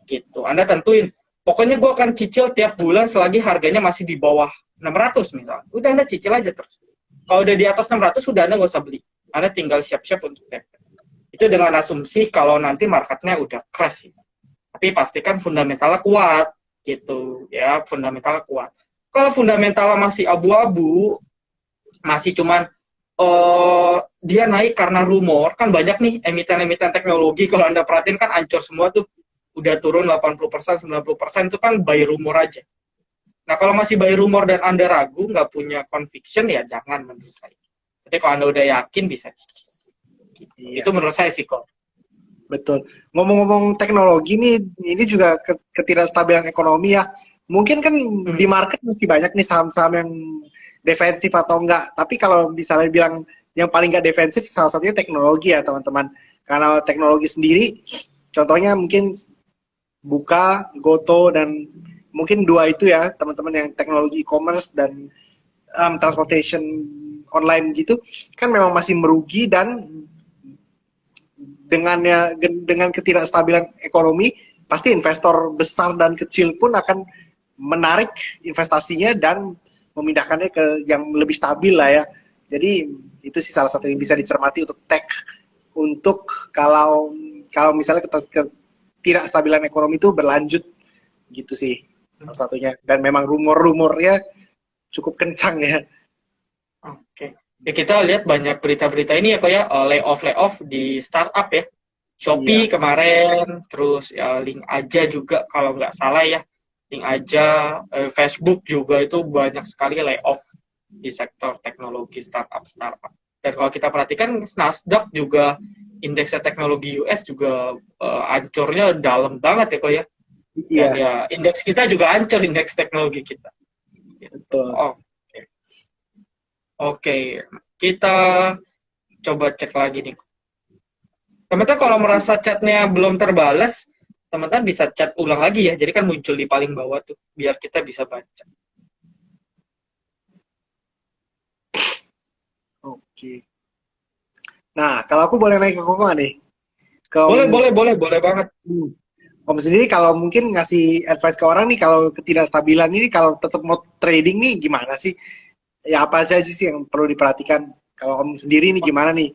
Gitu. Anda tentuin, pokoknya gue akan cicil tiap bulan selagi harganya masih di bawah 600 misalnya. Udah Anda cicil aja terus. Kalau udah di atas 600, sudah Anda nggak usah beli. Anda tinggal siap-siap untuk TP. Itu dengan asumsi kalau nanti marketnya udah crash. Tapi pastikan fundamentalnya kuat. Gitu ya, fundamentalnya kuat. Kalau fundamentalnya masih abu-abu, masih cuman dia naik karena rumor, kan banyak nih emiten-emiten teknologi, kalau Anda perhatiin kan ancur semua tuh, udah turun 80%, 90% itu kan buy rumor aja. Nah kalau masih buy rumor dan Anda ragu, nggak punya conviction, ya jangan menurut saya. Tapi kalau Anda udah yakin, bisa. Gitu. Iya. Itu menurut saya sih kok. Betul. Ngomong-ngomong teknologi nih, ini juga ketidakstabilan ekonomi ya. Mungkin kan di market masih banyak nih saham-saham yang defensif atau enggak. Tapi kalau misalnya bilang yang paling enggak defensif, salah satunya teknologi ya teman-teman. Karena teknologi sendiri, contohnya mungkin Buka, Goto, dan mungkin dua itu ya teman-teman yang teknologi e-commerce dan transportation online gitu, kan memang masih merugi dan dengan ketidakstabilan ekonomi, pasti investor besar dan kecil pun akan menarik investasinya dan memindahkannya ke yang lebih stabil lah ya. Jadi itu sih salah satu yang bisa dicermati untuk tech. Untuk kalau misalnya ketidakstabilan ekonomi itu berlanjut gitu sih salah satunya. Dan memang rumor-rumornya cukup kencang ya. Oke. Ya kita lihat banyak berita-berita ini ya kok ya, layoff di startup ya. Shopee kemarin, terus ya Link aja juga kalau nggak salah ya. Link aja, Facebook juga itu banyak sekali layoff di sektor teknologi startup. Dan kalau kita perhatikan Nasdaq juga indeksnya teknologi US juga ancurnya dalam banget ya kok ya. Dan ya indeks kita juga ancur, indeks teknologi kita. Betul. Oke, kita coba cek lagi nih. Teman-teman kalau merasa chatnya belum terbalas, teman-teman bisa chat ulang lagi ya. Jadi kan muncul di paling bawah tuh, biar kita bisa baca. Oke. Nah, kalau aku boleh naik ke Koko nggak nih? Ke Boleh, boleh, boleh, boleh banget. Om sendiri kalau mungkin ngasih advice ke orang nih kalau ketidakstabilan ini kalau tetap mau trading nih gimana sih? Ya apa saja sih yang perlu diperhatikan? Kalau Om sendiri nih gimana nih?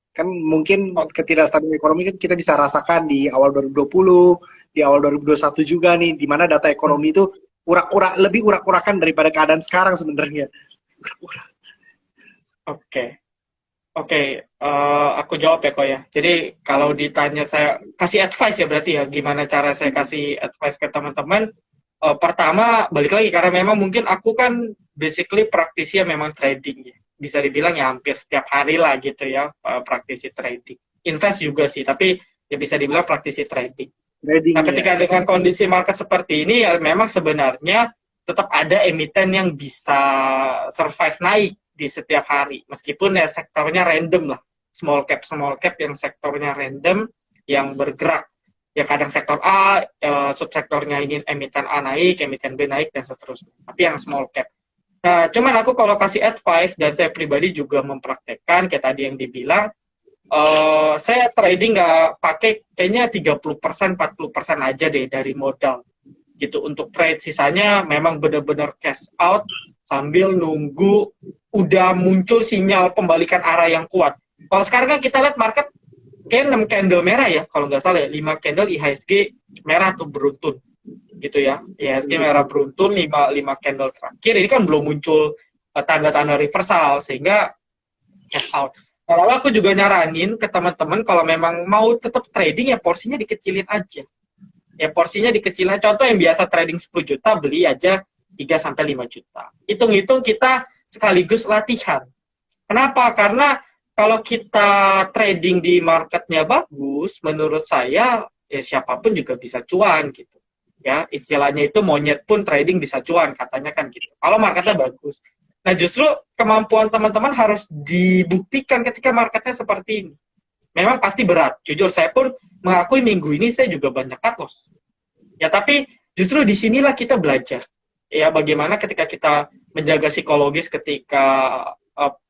Kan mungkin Oh, ketidakstabilan ekonomi kan kita bisa rasakan di awal 2020, di awal 2021 juga nih, di mana data ekonomi itu lebih urak-urakan daripada keadaan sekarang sebenarnya. Urak-urak. oke. Oke, aku jawab ya kok ya. Jadi kalau ditanya saya kasih advice ya berarti ya gimana cara saya kasih advice ke teman-teman. Pertama balik lagi karena memang mungkin aku kan basically praktisi ya memang trading ya. Bisa dibilang ya hampir setiap hari lah gitu ya praktisi trading. Invest juga sih, tapi ya bisa dibilang praktisi trading. Nah, Trading ketika ya. dengan kondisi market seperti ini ya memang sebenarnya tetap ada emiten yang bisa survive naik di setiap hari meskipun ya sektornya random lah, small cap yang sektornya random yang bergerak ya kadang sektor A subsektornya ini emiten A naik, emiten B naik dan seterusnya, tapi yang small cap. Nah, cuman aku kalau kasih advice dan saya pribadi juga mempraktekkan kayak tadi yang dibilang, saya trading nggak pakai kayaknya 30% 40% aja deh dari modal gitu untuk trade, sisanya memang benar-benar cash out sambil nunggu udah muncul sinyal pembalikan arah yang kuat. Kalau sekarang kan kita lihat market kayak 6 candle merah ya kalau nggak salah ya, 5 candle IHSG merah tuh beruntun gitu ya, IHSG merah beruntun 5 candle terakhir ini kan belum muncul tanda-tanda reversal sehingga cash out. Kalau aku juga nyaranin ke teman-teman kalau memang mau tetap trading ya porsinya dikecilin aja. Ya porsinya dikecilin. Contoh yang biasa trading 10 juta beli aja 3 sampai 5 juta. Hitung-hitung kita sekaligus latihan. Kenapa? Karena kalau kita trading di marketnya bagus, menurut saya ya siapapun juga bisa cuan gitu. Ya, istilahnya itu monyet pun trading bisa cuan katanya kan gitu. Kalau marketnya bagus. Nah, justru kemampuan teman-teman harus dibuktikan ketika marketnya seperti ini. Memang pasti berat. Jujur saya pun mengakui minggu ini saya juga banyak cut loss. Ya, tapi justru disinilah kita belajar. Ya, bagaimana ketika kita menjaga psikologis ketika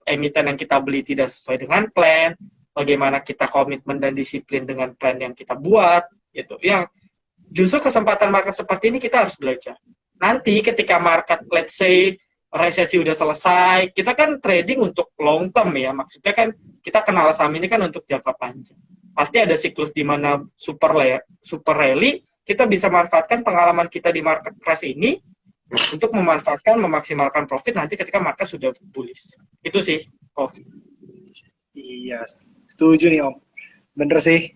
emiten yang kita beli tidak sesuai dengan plan, bagaimana kita komitmen dan disiplin dengan plan yang kita buat, gitu. Yang justru kesempatan market seperti ini kita harus belajar. Nanti ketika market, let's say, resesi udah selesai, kita kan trading untuk long term ya, maksudnya kan kita kenal saham ini kan untuk jangka panjang. Pasti ada siklus di mana super rally, kita bisa manfaatkan pengalaman kita di market crash ini untuk memanfaatkan, memaksimalkan profit nanti ketika market sudah bullish. Itu sih. Oh. Iya, setuju nih Om. Bener sih.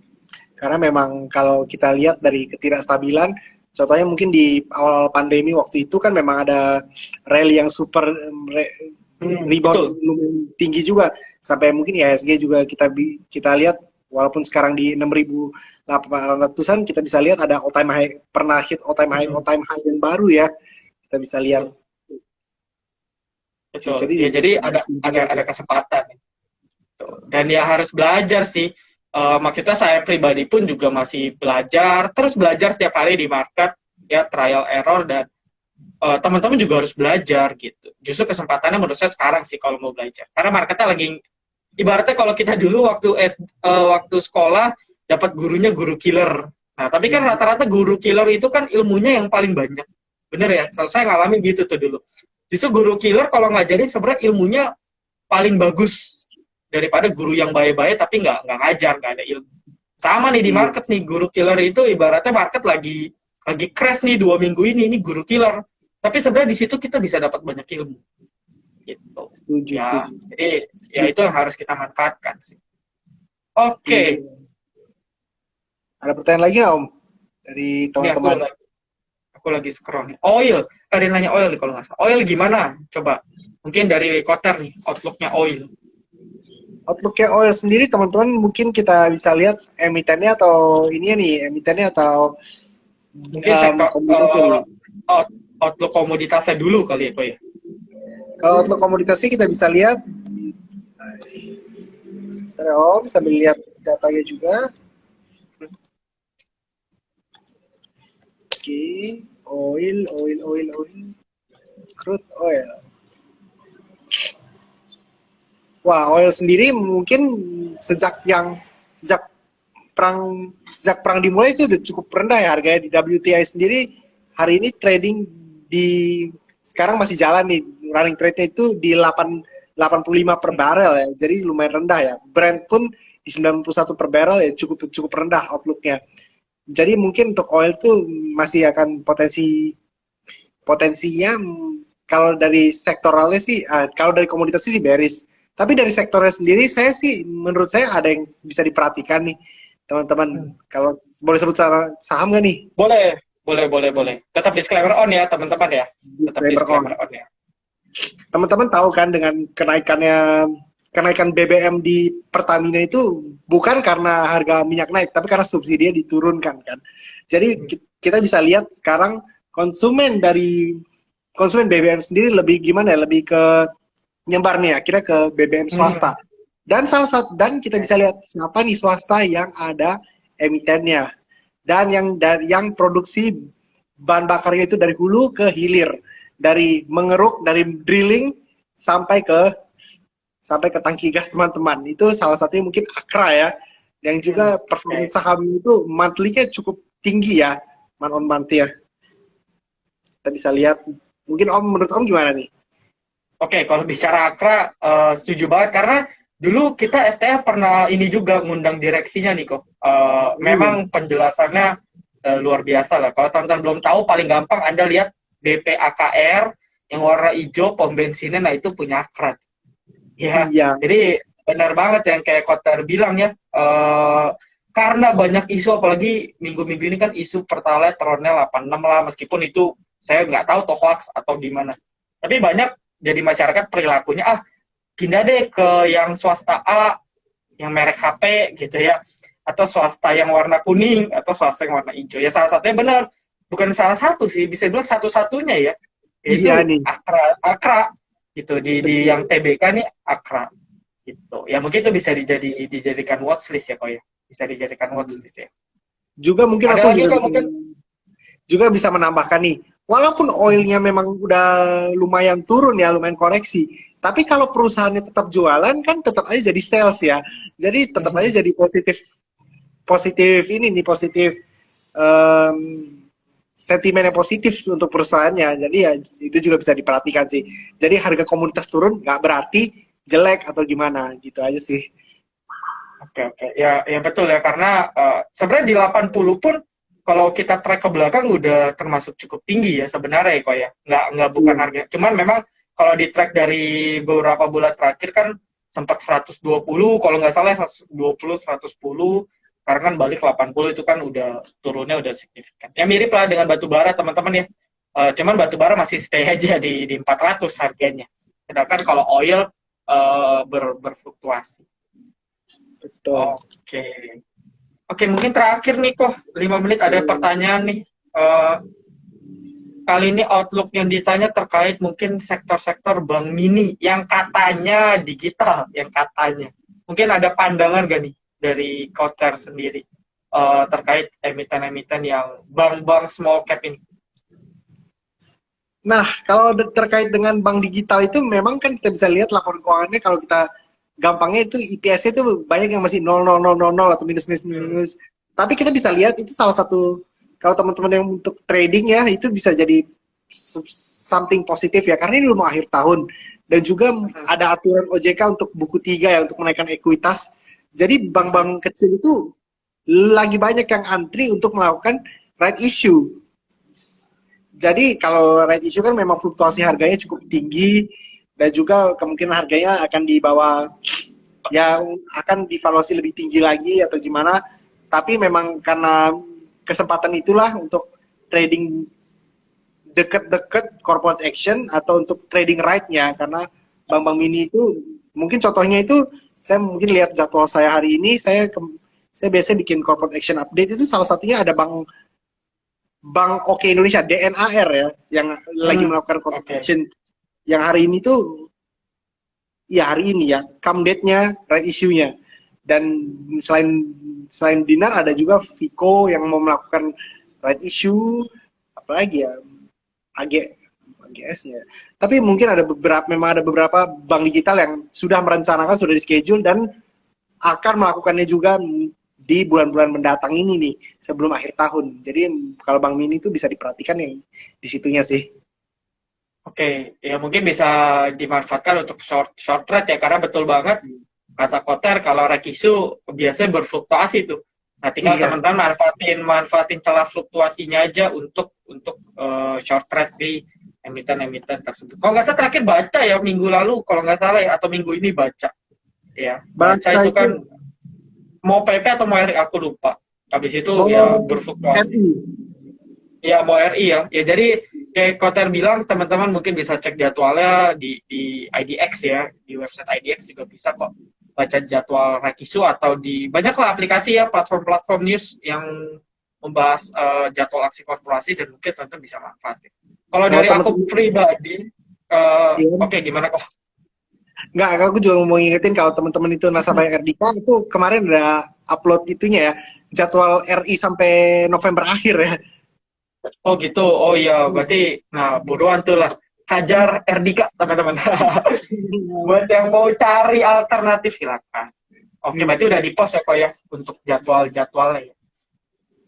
Karena memang kalau kita lihat dari ketidakstabilan, contohnya mungkin di awal pandemi waktu itu kan memang ada rally yang super rebound Betul. tinggi juga sampai mungkin IHSG juga kita lihat walaupun sekarang di 6.800-an kita bisa lihat ada all time high, pernah hit all time high yang baru ya. Kita bisa lihat. Betul. Betul. Jadi Ya jadi ada kesempatan. Dan ya harus belajar sih. Maksudnya saya pribadi pun juga masih belajar, terus belajar setiap hari di market, ya trial error dan teman-teman juga harus belajar gitu. Justru kesempatannya menurut saya sekarang sih kalau mau belajar. Karena marketnya lagi ibaratnya kalau kita dulu waktu sekolah dapat gurunya guru killer. Nah, tapi kan rata-rata guru killer itu kan ilmunya yang paling banyak. Bener ya? Kalau saya ngalamin gitu tuh dulu. Justru guru killer kalau ngajarin sebenarnya ilmunya paling bagus daripada guru yang baik-baik tapi nggak ngajar, nggak ada ilmu. Sama nih di iya, market nih, guru killer itu ibaratnya market lagi crash nih 2 minggu ini guru killer. Tapi sebenarnya di situ kita bisa dapat banyak ilmu. Gitu. setuju, Ya, setuju. jadi ya Setuju. itu yang harus kita manfaatkan sih. Oke, Setuju. Ada pertanyaan lagi nggak Om dari ini teman-teman? aku lagi scroll nih. Oil, ada yang nanya oil nih kalau nggak salah. Oil gimana? Coba, mungkin dari Kotter nih, outlooknya oil. Outlook-nya oil sendiri teman-teman mungkin kita bisa lihat emitennya atau ini ya nih emitennya atau Mungkin sektor komoditasnya nih. outlook komoditasnya dulu kali ya, kok ya. Kalau outlook komoditasnya kita bisa lihat, Om sambil lihat datanya juga. Oke, oil, crude oil. Wah, oil sendiri mungkin sejak sejak sejak perang dimulai itu udah cukup rendah ya harganya di WTI sendiri. Hari ini trading di sekarang masih jalan nih, running trade-nya itu di 85 per barrel ya. Jadi lumayan rendah ya. Brent pun di 91 per barrel ya, cukup cukup rendah outlook-nya. Jadi mungkin untuk oil tuh masih akan potensinya kalau dari sektoralnya sih, kalau dari komoditasnya sih bearish. Tapi dari sektornya sendiri, saya sih, menurut saya ada yang bisa diperhatikan nih, teman-teman. Kalau boleh sebut saham nggak nih? Boleh, boleh. Tetap disclaimer on ya, teman-teman ya. Tetap Disclaimer on. disclaimer on ya. Teman-teman tahu kan dengan kenaikan BBM di Pertamina itu bukan karena harga minyak naik, tapi karena subsidinya diturunkan kan. Jadi kita bisa lihat sekarang konsumen BBM sendiri lebih gimana ya, lebih ke nyebar nih akhirnya ke BBM swasta. Dan dan kita bisa lihat siapa nih swasta yang ada emitennya dan yang produksi bahan bakarnya itu dari hulu ke hilir, dari mengeruk, dari drilling sampai ke tangki gas teman-teman. Itu salah satunya mungkin Akra ya, yang juga performa saham itu monthly-nya cukup tinggi ya, month on month ya. Kita bisa lihat. Mungkin menurut Om gimana nih? Oke, kalau bicara Akra, setuju banget karena dulu kita FTA pernah ini juga ngundang direksinya nih kok. Memang penjelasannya luar biasa lah. Kalau teman-teman belum tahu, paling gampang Anda lihat BPAKR yang warna hijau pom bensinnya, nah itu punya Akra. Ya, Iya. jadi benar banget yang kayak Kotter bilang ya. Karena banyak isu, apalagi minggu-minggu ini kan isu Pertalite turunnya 86 lah, meskipun itu saya nggak tahu toh hoax atau gimana. Tapi banyak jadi masyarakat perilakunya, pindah deh ke yang swasta A, yang merek HP gitu ya, atau swasta yang warna kuning, atau swasta yang warna hijau. Ya salah satunya benar, bukan salah satu sih, bisa bilang satu-satunya ya, yaitu Iya nih. Akra gitu, di yang TBK nih Akra gitu. Ya mungkin itu bisa dijadikan watchlist ya kok ya, bisa dijadikan watchlist ya. Juga mungkin Ada aku lagi kok mungkin. juga bisa menambahkan nih, walaupun oilnya memang udah lumayan turun ya, lumayan koreksi, tapi kalau perusahaannya tetap jualan kan tetap aja jadi sales ya, jadi tetap aja jadi positif ini nih, positif sentimen yang positif untuk perusahaannya. Jadi ya itu juga bisa diperhatikan sih. Jadi harga komoditas turun nggak berarti jelek atau gimana, gitu aja sih. Oke. Ya betul ya, karena sebenarnya di 80 pun kalau kita track ke belakang udah termasuk cukup tinggi ya sebenarnya ya kok ya. Nggak bukan harga. Cuman memang kalau di track dari beberapa bulan terakhir kan sempat 120, kalau nggak salah 120, 110, karena kan balik 80 itu kan udah turunnya udah signifikan. Ya mirip lah dengan batu bara teman-teman ya. Cuman batu bara masih stay aja di 400 harganya. Sedangkan kalau oil berfluktuasi. Betul. Oke, mungkin terakhir nih kok 5 menit ada pertanyaan nih. Kali ini outlook yang ditanya terkait mungkin sektor-sektor bank mini yang katanya digital, yang katanya. Mungkin ada pandangan gak nih dari Kotter sendiri terkait emiten-emiten yang bank-bank small cap ini? Nah, kalau terkait dengan bank digital itu memang kan kita bisa lihat laporan keuangannya, kalau kita gampangnya itu IPS-nya itu banyak yang masih 0,0000 atau minus. Tapi kita bisa lihat itu salah satu, kalau teman-teman yang untuk trading ya, itu bisa jadi something positif ya, karena ini belum akhir tahun. Dan juga ada aturan OJK untuk buku 3 ya, untuk menaikkan ekuitas. Jadi bank-bank kecil itu lagi banyak yang antri untuk melakukan right issue. Jadi kalau right issue kan memang fluktuasi harganya cukup tinggi, dan juga kemungkinan harganya akan dibawa, ya akan divaluasi lebih tinggi lagi atau gimana. Tapi memang karena kesempatan itulah untuk trading deket-deket corporate action atau untuk trading right-nya, karena bank-bank mini itu mungkin contohnya itu, saya mungkin lihat jadwal saya hari ini, saya biasanya bikin corporate action update, itu salah satunya ada Bank Oke Indonesia, DNAR ya, yang lagi melakukan corporate action. Yang hari ini tuh, ya hari ini ya, come date-nya, right issue-nya. Dan selain Dinar ada juga Vico yang mau melakukan right issue, apalagi ya, AGS-nya. Tapi mungkin memang ada beberapa bank digital yang sudah merencanakan, sudah di schedule dan akan melakukannya juga di bulan-bulan mendatang ini nih, sebelum akhir tahun. Jadi kalau Bank Mini itu bisa diperhatikan yang di situnya sih. Oke, ya mungkin bisa dimanfaatkan untuk short trade ya, karena betul banget kata Koter kalau Rekisu biasanya berfluktuasi tuh. Nah, tinggal Iya, teman-teman manfaatin celah fluktuasinya aja untuk short trade di emiten-emiten tersebut. Kalau nggak salah terakhir baca ya minggu lalu, kalau nggak salah ya, atau minggu ini baca. Ya, baca baca itu itu kan mau PP atau mau RI aku lupa. Habis itu ya mau berfluktuasi. RI. Ya, mau RI ya. Ya, jadi kayak Koter bilang, teman-teman mungkin bisa cek jadwalnya di IDX ya. Di website IDX juga bisa kok baca jadwal Rekisu atau di banyaklah aplikasi ya, platform-platform news yang membahas jadwal aksi korporasi dan mungkin teman-teman bisa manfaatin. Kalau Kalau dari aku teman-teman, pribadi, iya. oke, gimana kok? Nggak, aku juga mau ngingetin kalau teman-teman itu nasabah RDK itu kemarin ada upload itunya ya, jadwal RI sampai November akhir ya. Oh gitu, oh iya, berarti, nah buruan tuh lah. Hajar RDK, teman-teman. Buat yang mau cari alternatif silakan. Oke, berarti udah di post ya kok ya untuk jadwal-jadwalnya ya.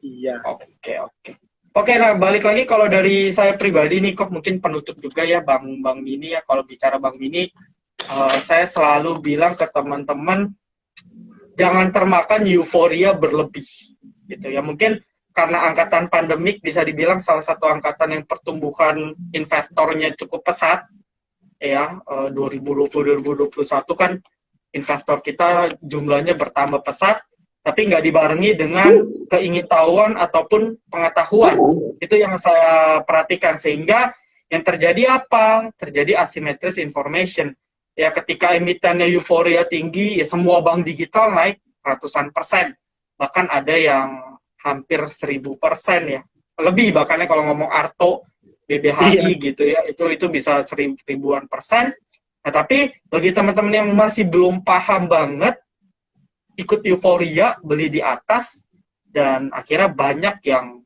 Iya. Oke, oke. Oke, nah balik lagi kalau dari saya pribadi nih kok mungkin penutup juga ya Bang Mini ya. Kalau bicara Bang Mini, saya selalu bilang ke teman-teman jangan termakan euforia berlebih gitu ya. Mungkin karena angkatan pandemik bisa dibilang salah satu angkatan yang pertumbuhan investornya cukup pesat ya, 2020-2021 kan investor kita jumlahnya bertambah pesat, tapi nggak dibarengi dengan keingintahuan ataupun pengetahuan. Itu yang saya perhatikan, sehingga yang terjadi apa? Terjadi asymmetric information. Ya, ketika emitennya euforia tinggi, ya semua bank digital naik ratusan persen. Bahkan ada yang hampir 1000% ya. Lebih bahkan kalau ngomong Arto, Iya. BBHI gitu ya, itu bisa ribuan persen. Nah, tapi bagi teman-teman yang masih belum paham banget, ikut euforia, beli di atas, dan akhirnya banyak yang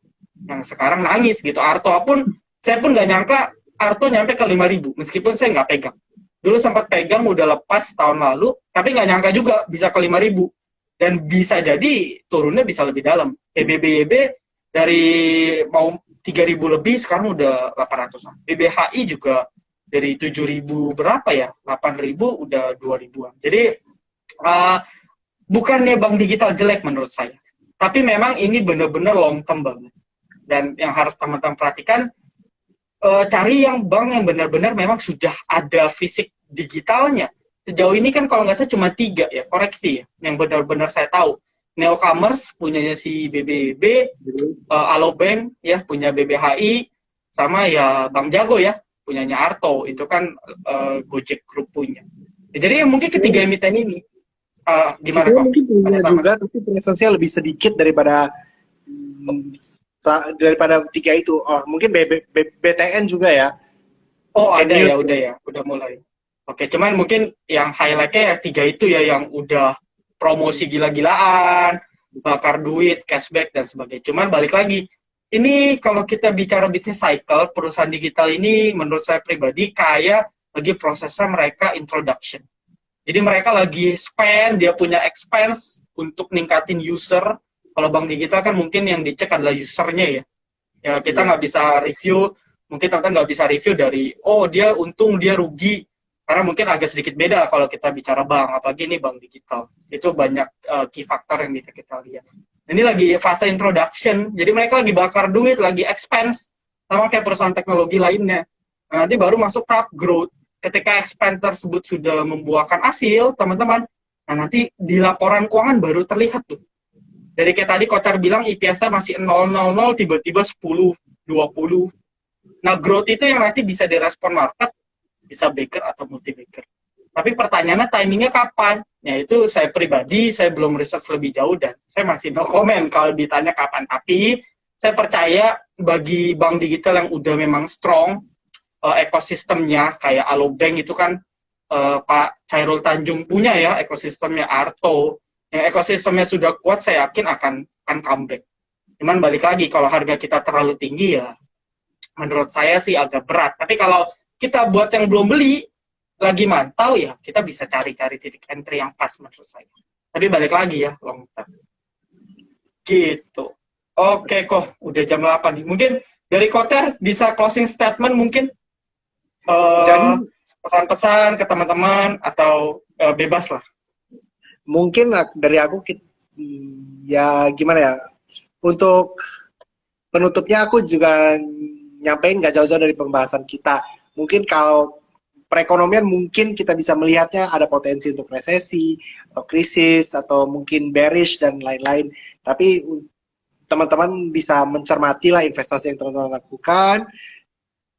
sekarang nangis gitu. Arto pun, saya pun nggak nyangka Arto nyampe ke 5.000, meskipun saya nggak pegang. Dulu sempat pegang, udah lepas tahun lalu, tapi nggak nyangka juga bisa ke 5.000. Dan bisa jadi turunnya bisa lebih dalam. BBYB dari mau 3.000 lebih, sekarang udah 800-an. BBHI juga dari 7.000 berapa ya, 8.000 udah 2.000-an. Jadi uh, bukannya bank digital jelek menurut saya, tapi memang ini benar-benar long term banget. Dan yang harus teman-teman perhatikan, cari yang bank yang benar-benar memang sudah ada fisik digitalnya. Sejauh ini kan kalau nggak salah cuma 3 ya, koreksi ya, yang benar-benar saya tahu. Neocommerce punyanya si BBB, Alobank ya punya BBHI, sama ya Bank Jago ya punyanya Arto, itu kan Gojek Group punya. Ya, jadi mungkin ketiga emiten ini, gimana Sebenarnya kok? mungkin Ada punya tambahan? juga, tapi presence-nya lebih sedikit daripada tiga itu. Oh, mungkin BTN juga ya. Oh ada Genius. ya, udah mulai. Oke, cuman mungkin yang highlight-nya ya 3 itu ya yang udah promosi gila-gilaan, bakar duit, cashback dan sebagainya. Cuman balik lagi, ini kalau kita bicara business cycle, perusahaan digital ini menurut saya pribadi kayak lagi prosesnya mereka introduction. Jadi mereka lagi spend, dia punya expense untuk ningkatin user. Kalau bank digital kan mungkin yang dicek adalah usernya ya. Ya kita Iya. nggak bisa review, mungkin teman-teman nggak bisa review dari, oh dia untung, dia rugi. Karena mungkin agak sedikit beda kalau kita bicara bank, apalagi ini bank digital. Itu banyak key factor yang bisa kita lihat. Ini lagi fase introduction, jadi mereka lagi bakar duit, lagi expense, sama kayak perusahaan teknologi lainnya. Nah, nanti baru masuk tahap growth. Ketika expense tersebut sudah membuahkan hasil, teman-teman, nah nanti di laporan keuangan baru terlihat tuh. Dari kayak tadi Kotar bilang IPS-nya masih 0,00, tiba-tiba 10, 20. Nah, growth itu yang nanti bisa direspon market, bisa backer atau multi backer. Tapi pertanyaannya timingnya kapan? Ya itu saya pribadi, saya belum riset lebih jauh dan saya masih no comment kalau ditanya kapan. Tapi saya percaya bagi bank digital yang udah memang strong, ekosistemnya kayak Alobank itu kan Pak Chairul Tanjung punya ya ekosistemnya Arto. Yang ekosistemnya sudah kuat, saya yakin akan comeback. Cuman balik lagi, kalau harga kita terlalu tinggi ya menurut saya sih agak berat. Tapi kalau kita buat yang belum beli, lagi mantau ya, kita bisa cari-cari titik entry yang pas menurut saya. Tapi balik lagi ya, long term. Gitu. Oke kok, udah jam 8 nih. Mungkin dari Koter bisa closing statement mungkin Jadi pesan-pesan ke teman-teman atau bebas lah. mungkin dari aku ya gimana ya, untuk penutupnya aku juga nyampein nggak jauh-jauh dari pembahasan kita. Mungkin kalau perekonomian mungkin kita bisa melihatnya ada potensi untuk resesi atau krisis atau mungkin bearish dan lain-lain. Tapi teman-teman bisa mencermati lah investasi yang teman-teman lakukan.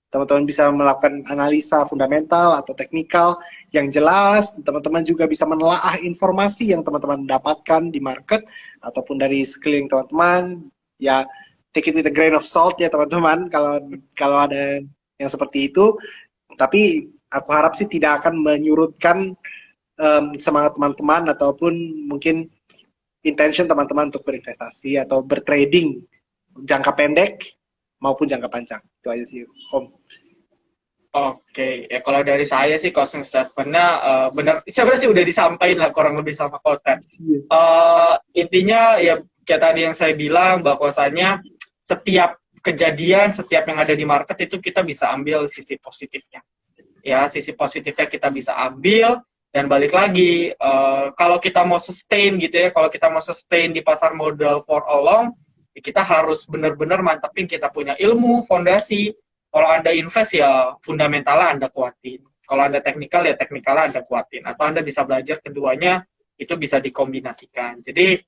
Teman-teman bisa melakukan analisa fundamental atau teknikal yang jelas. Teman-teman juga bisa menelaah informasi yang teman-teman dapatkan di market ataupun dari sekeliling teman-teman. Ya, take it with a grain of salt ya teman-teman, kalau ada yang seperti itu. Tapi aku harap sih tidak akan menyurutkan semangat teman-teman ataupun mungkin intention teman-teman untuk berinvestasi atau bertrading jangka pendek maupun jangka panjang. Itu aja sih, Om. Oke, ya kalau dari saya sih closing statement-nya benar, sebenarnya sih udah disampaikan lah kurang lebih sama Koter. Intinya ya kayak tadi yang saya bilang bahwasanya setiap kejadian, setiap yang ada di market itu kita bisa ambil sisi positifnya. Ya, sisi positifnya kita bisa ambil dan balik lagi kalau kita mau sustain gitu ya, kalau kita mau sustain di pasar modal for a long, ya kita harus benar-benar mantepin kita punya ilmu, fondasi. Kalau Anda invest ya fundamentalnya Anda kuatin. Kalau Anda teknikal ya teknikalnya Anda kuatin. Atau Anda bisa belajar keduanya, itu bisa dikombinasikan. Jadi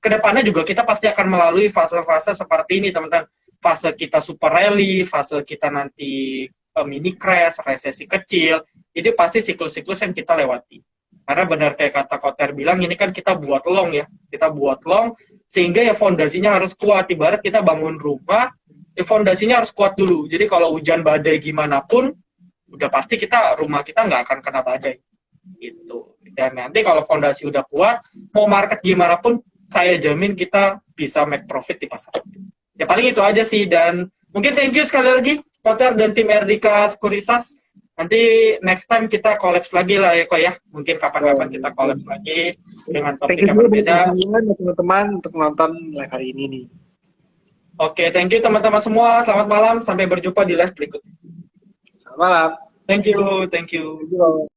kedepannya juga kita pasti akan melalui fase-fase seperti ini teman-teman. Fase kita super rally, fase kita nanti mini crash, resesi kecil, itu pasti siklus-siklus yang kita lewati. Karena benar kayak kata Koter bilang, ini kan kita buat long ya. Kita buat long, sehingga ya fondasinya harus kuat. Ibarat kita bangun rumah, ya fondasinya harus kuat dulu. Jadi kalau hujan badai gimana pun, udah pasti rumah kita nggak akan kena badai. Gitu. Dan nanti kalau fondasi udah kuat, mau market gimana pun, saya jamin kita bisa make profit di pasar. Ya paling itu aja sih. Dan mungkin thank you sekali lagi, Koter dan tim Erdika Sekuritas. Nanti next time kita collapse lagi lah ya kok ya. Mungkin kapan-kapan kita collapse lagi dengan topik yang berbeda. Teman-teman untuk menonton live hari ini nih. Oke, thank you teman-teman semua. Selamat malam. Sampai berjumpa di live berikutnya. Selamat malam. Thank you. Thank you. Thank you.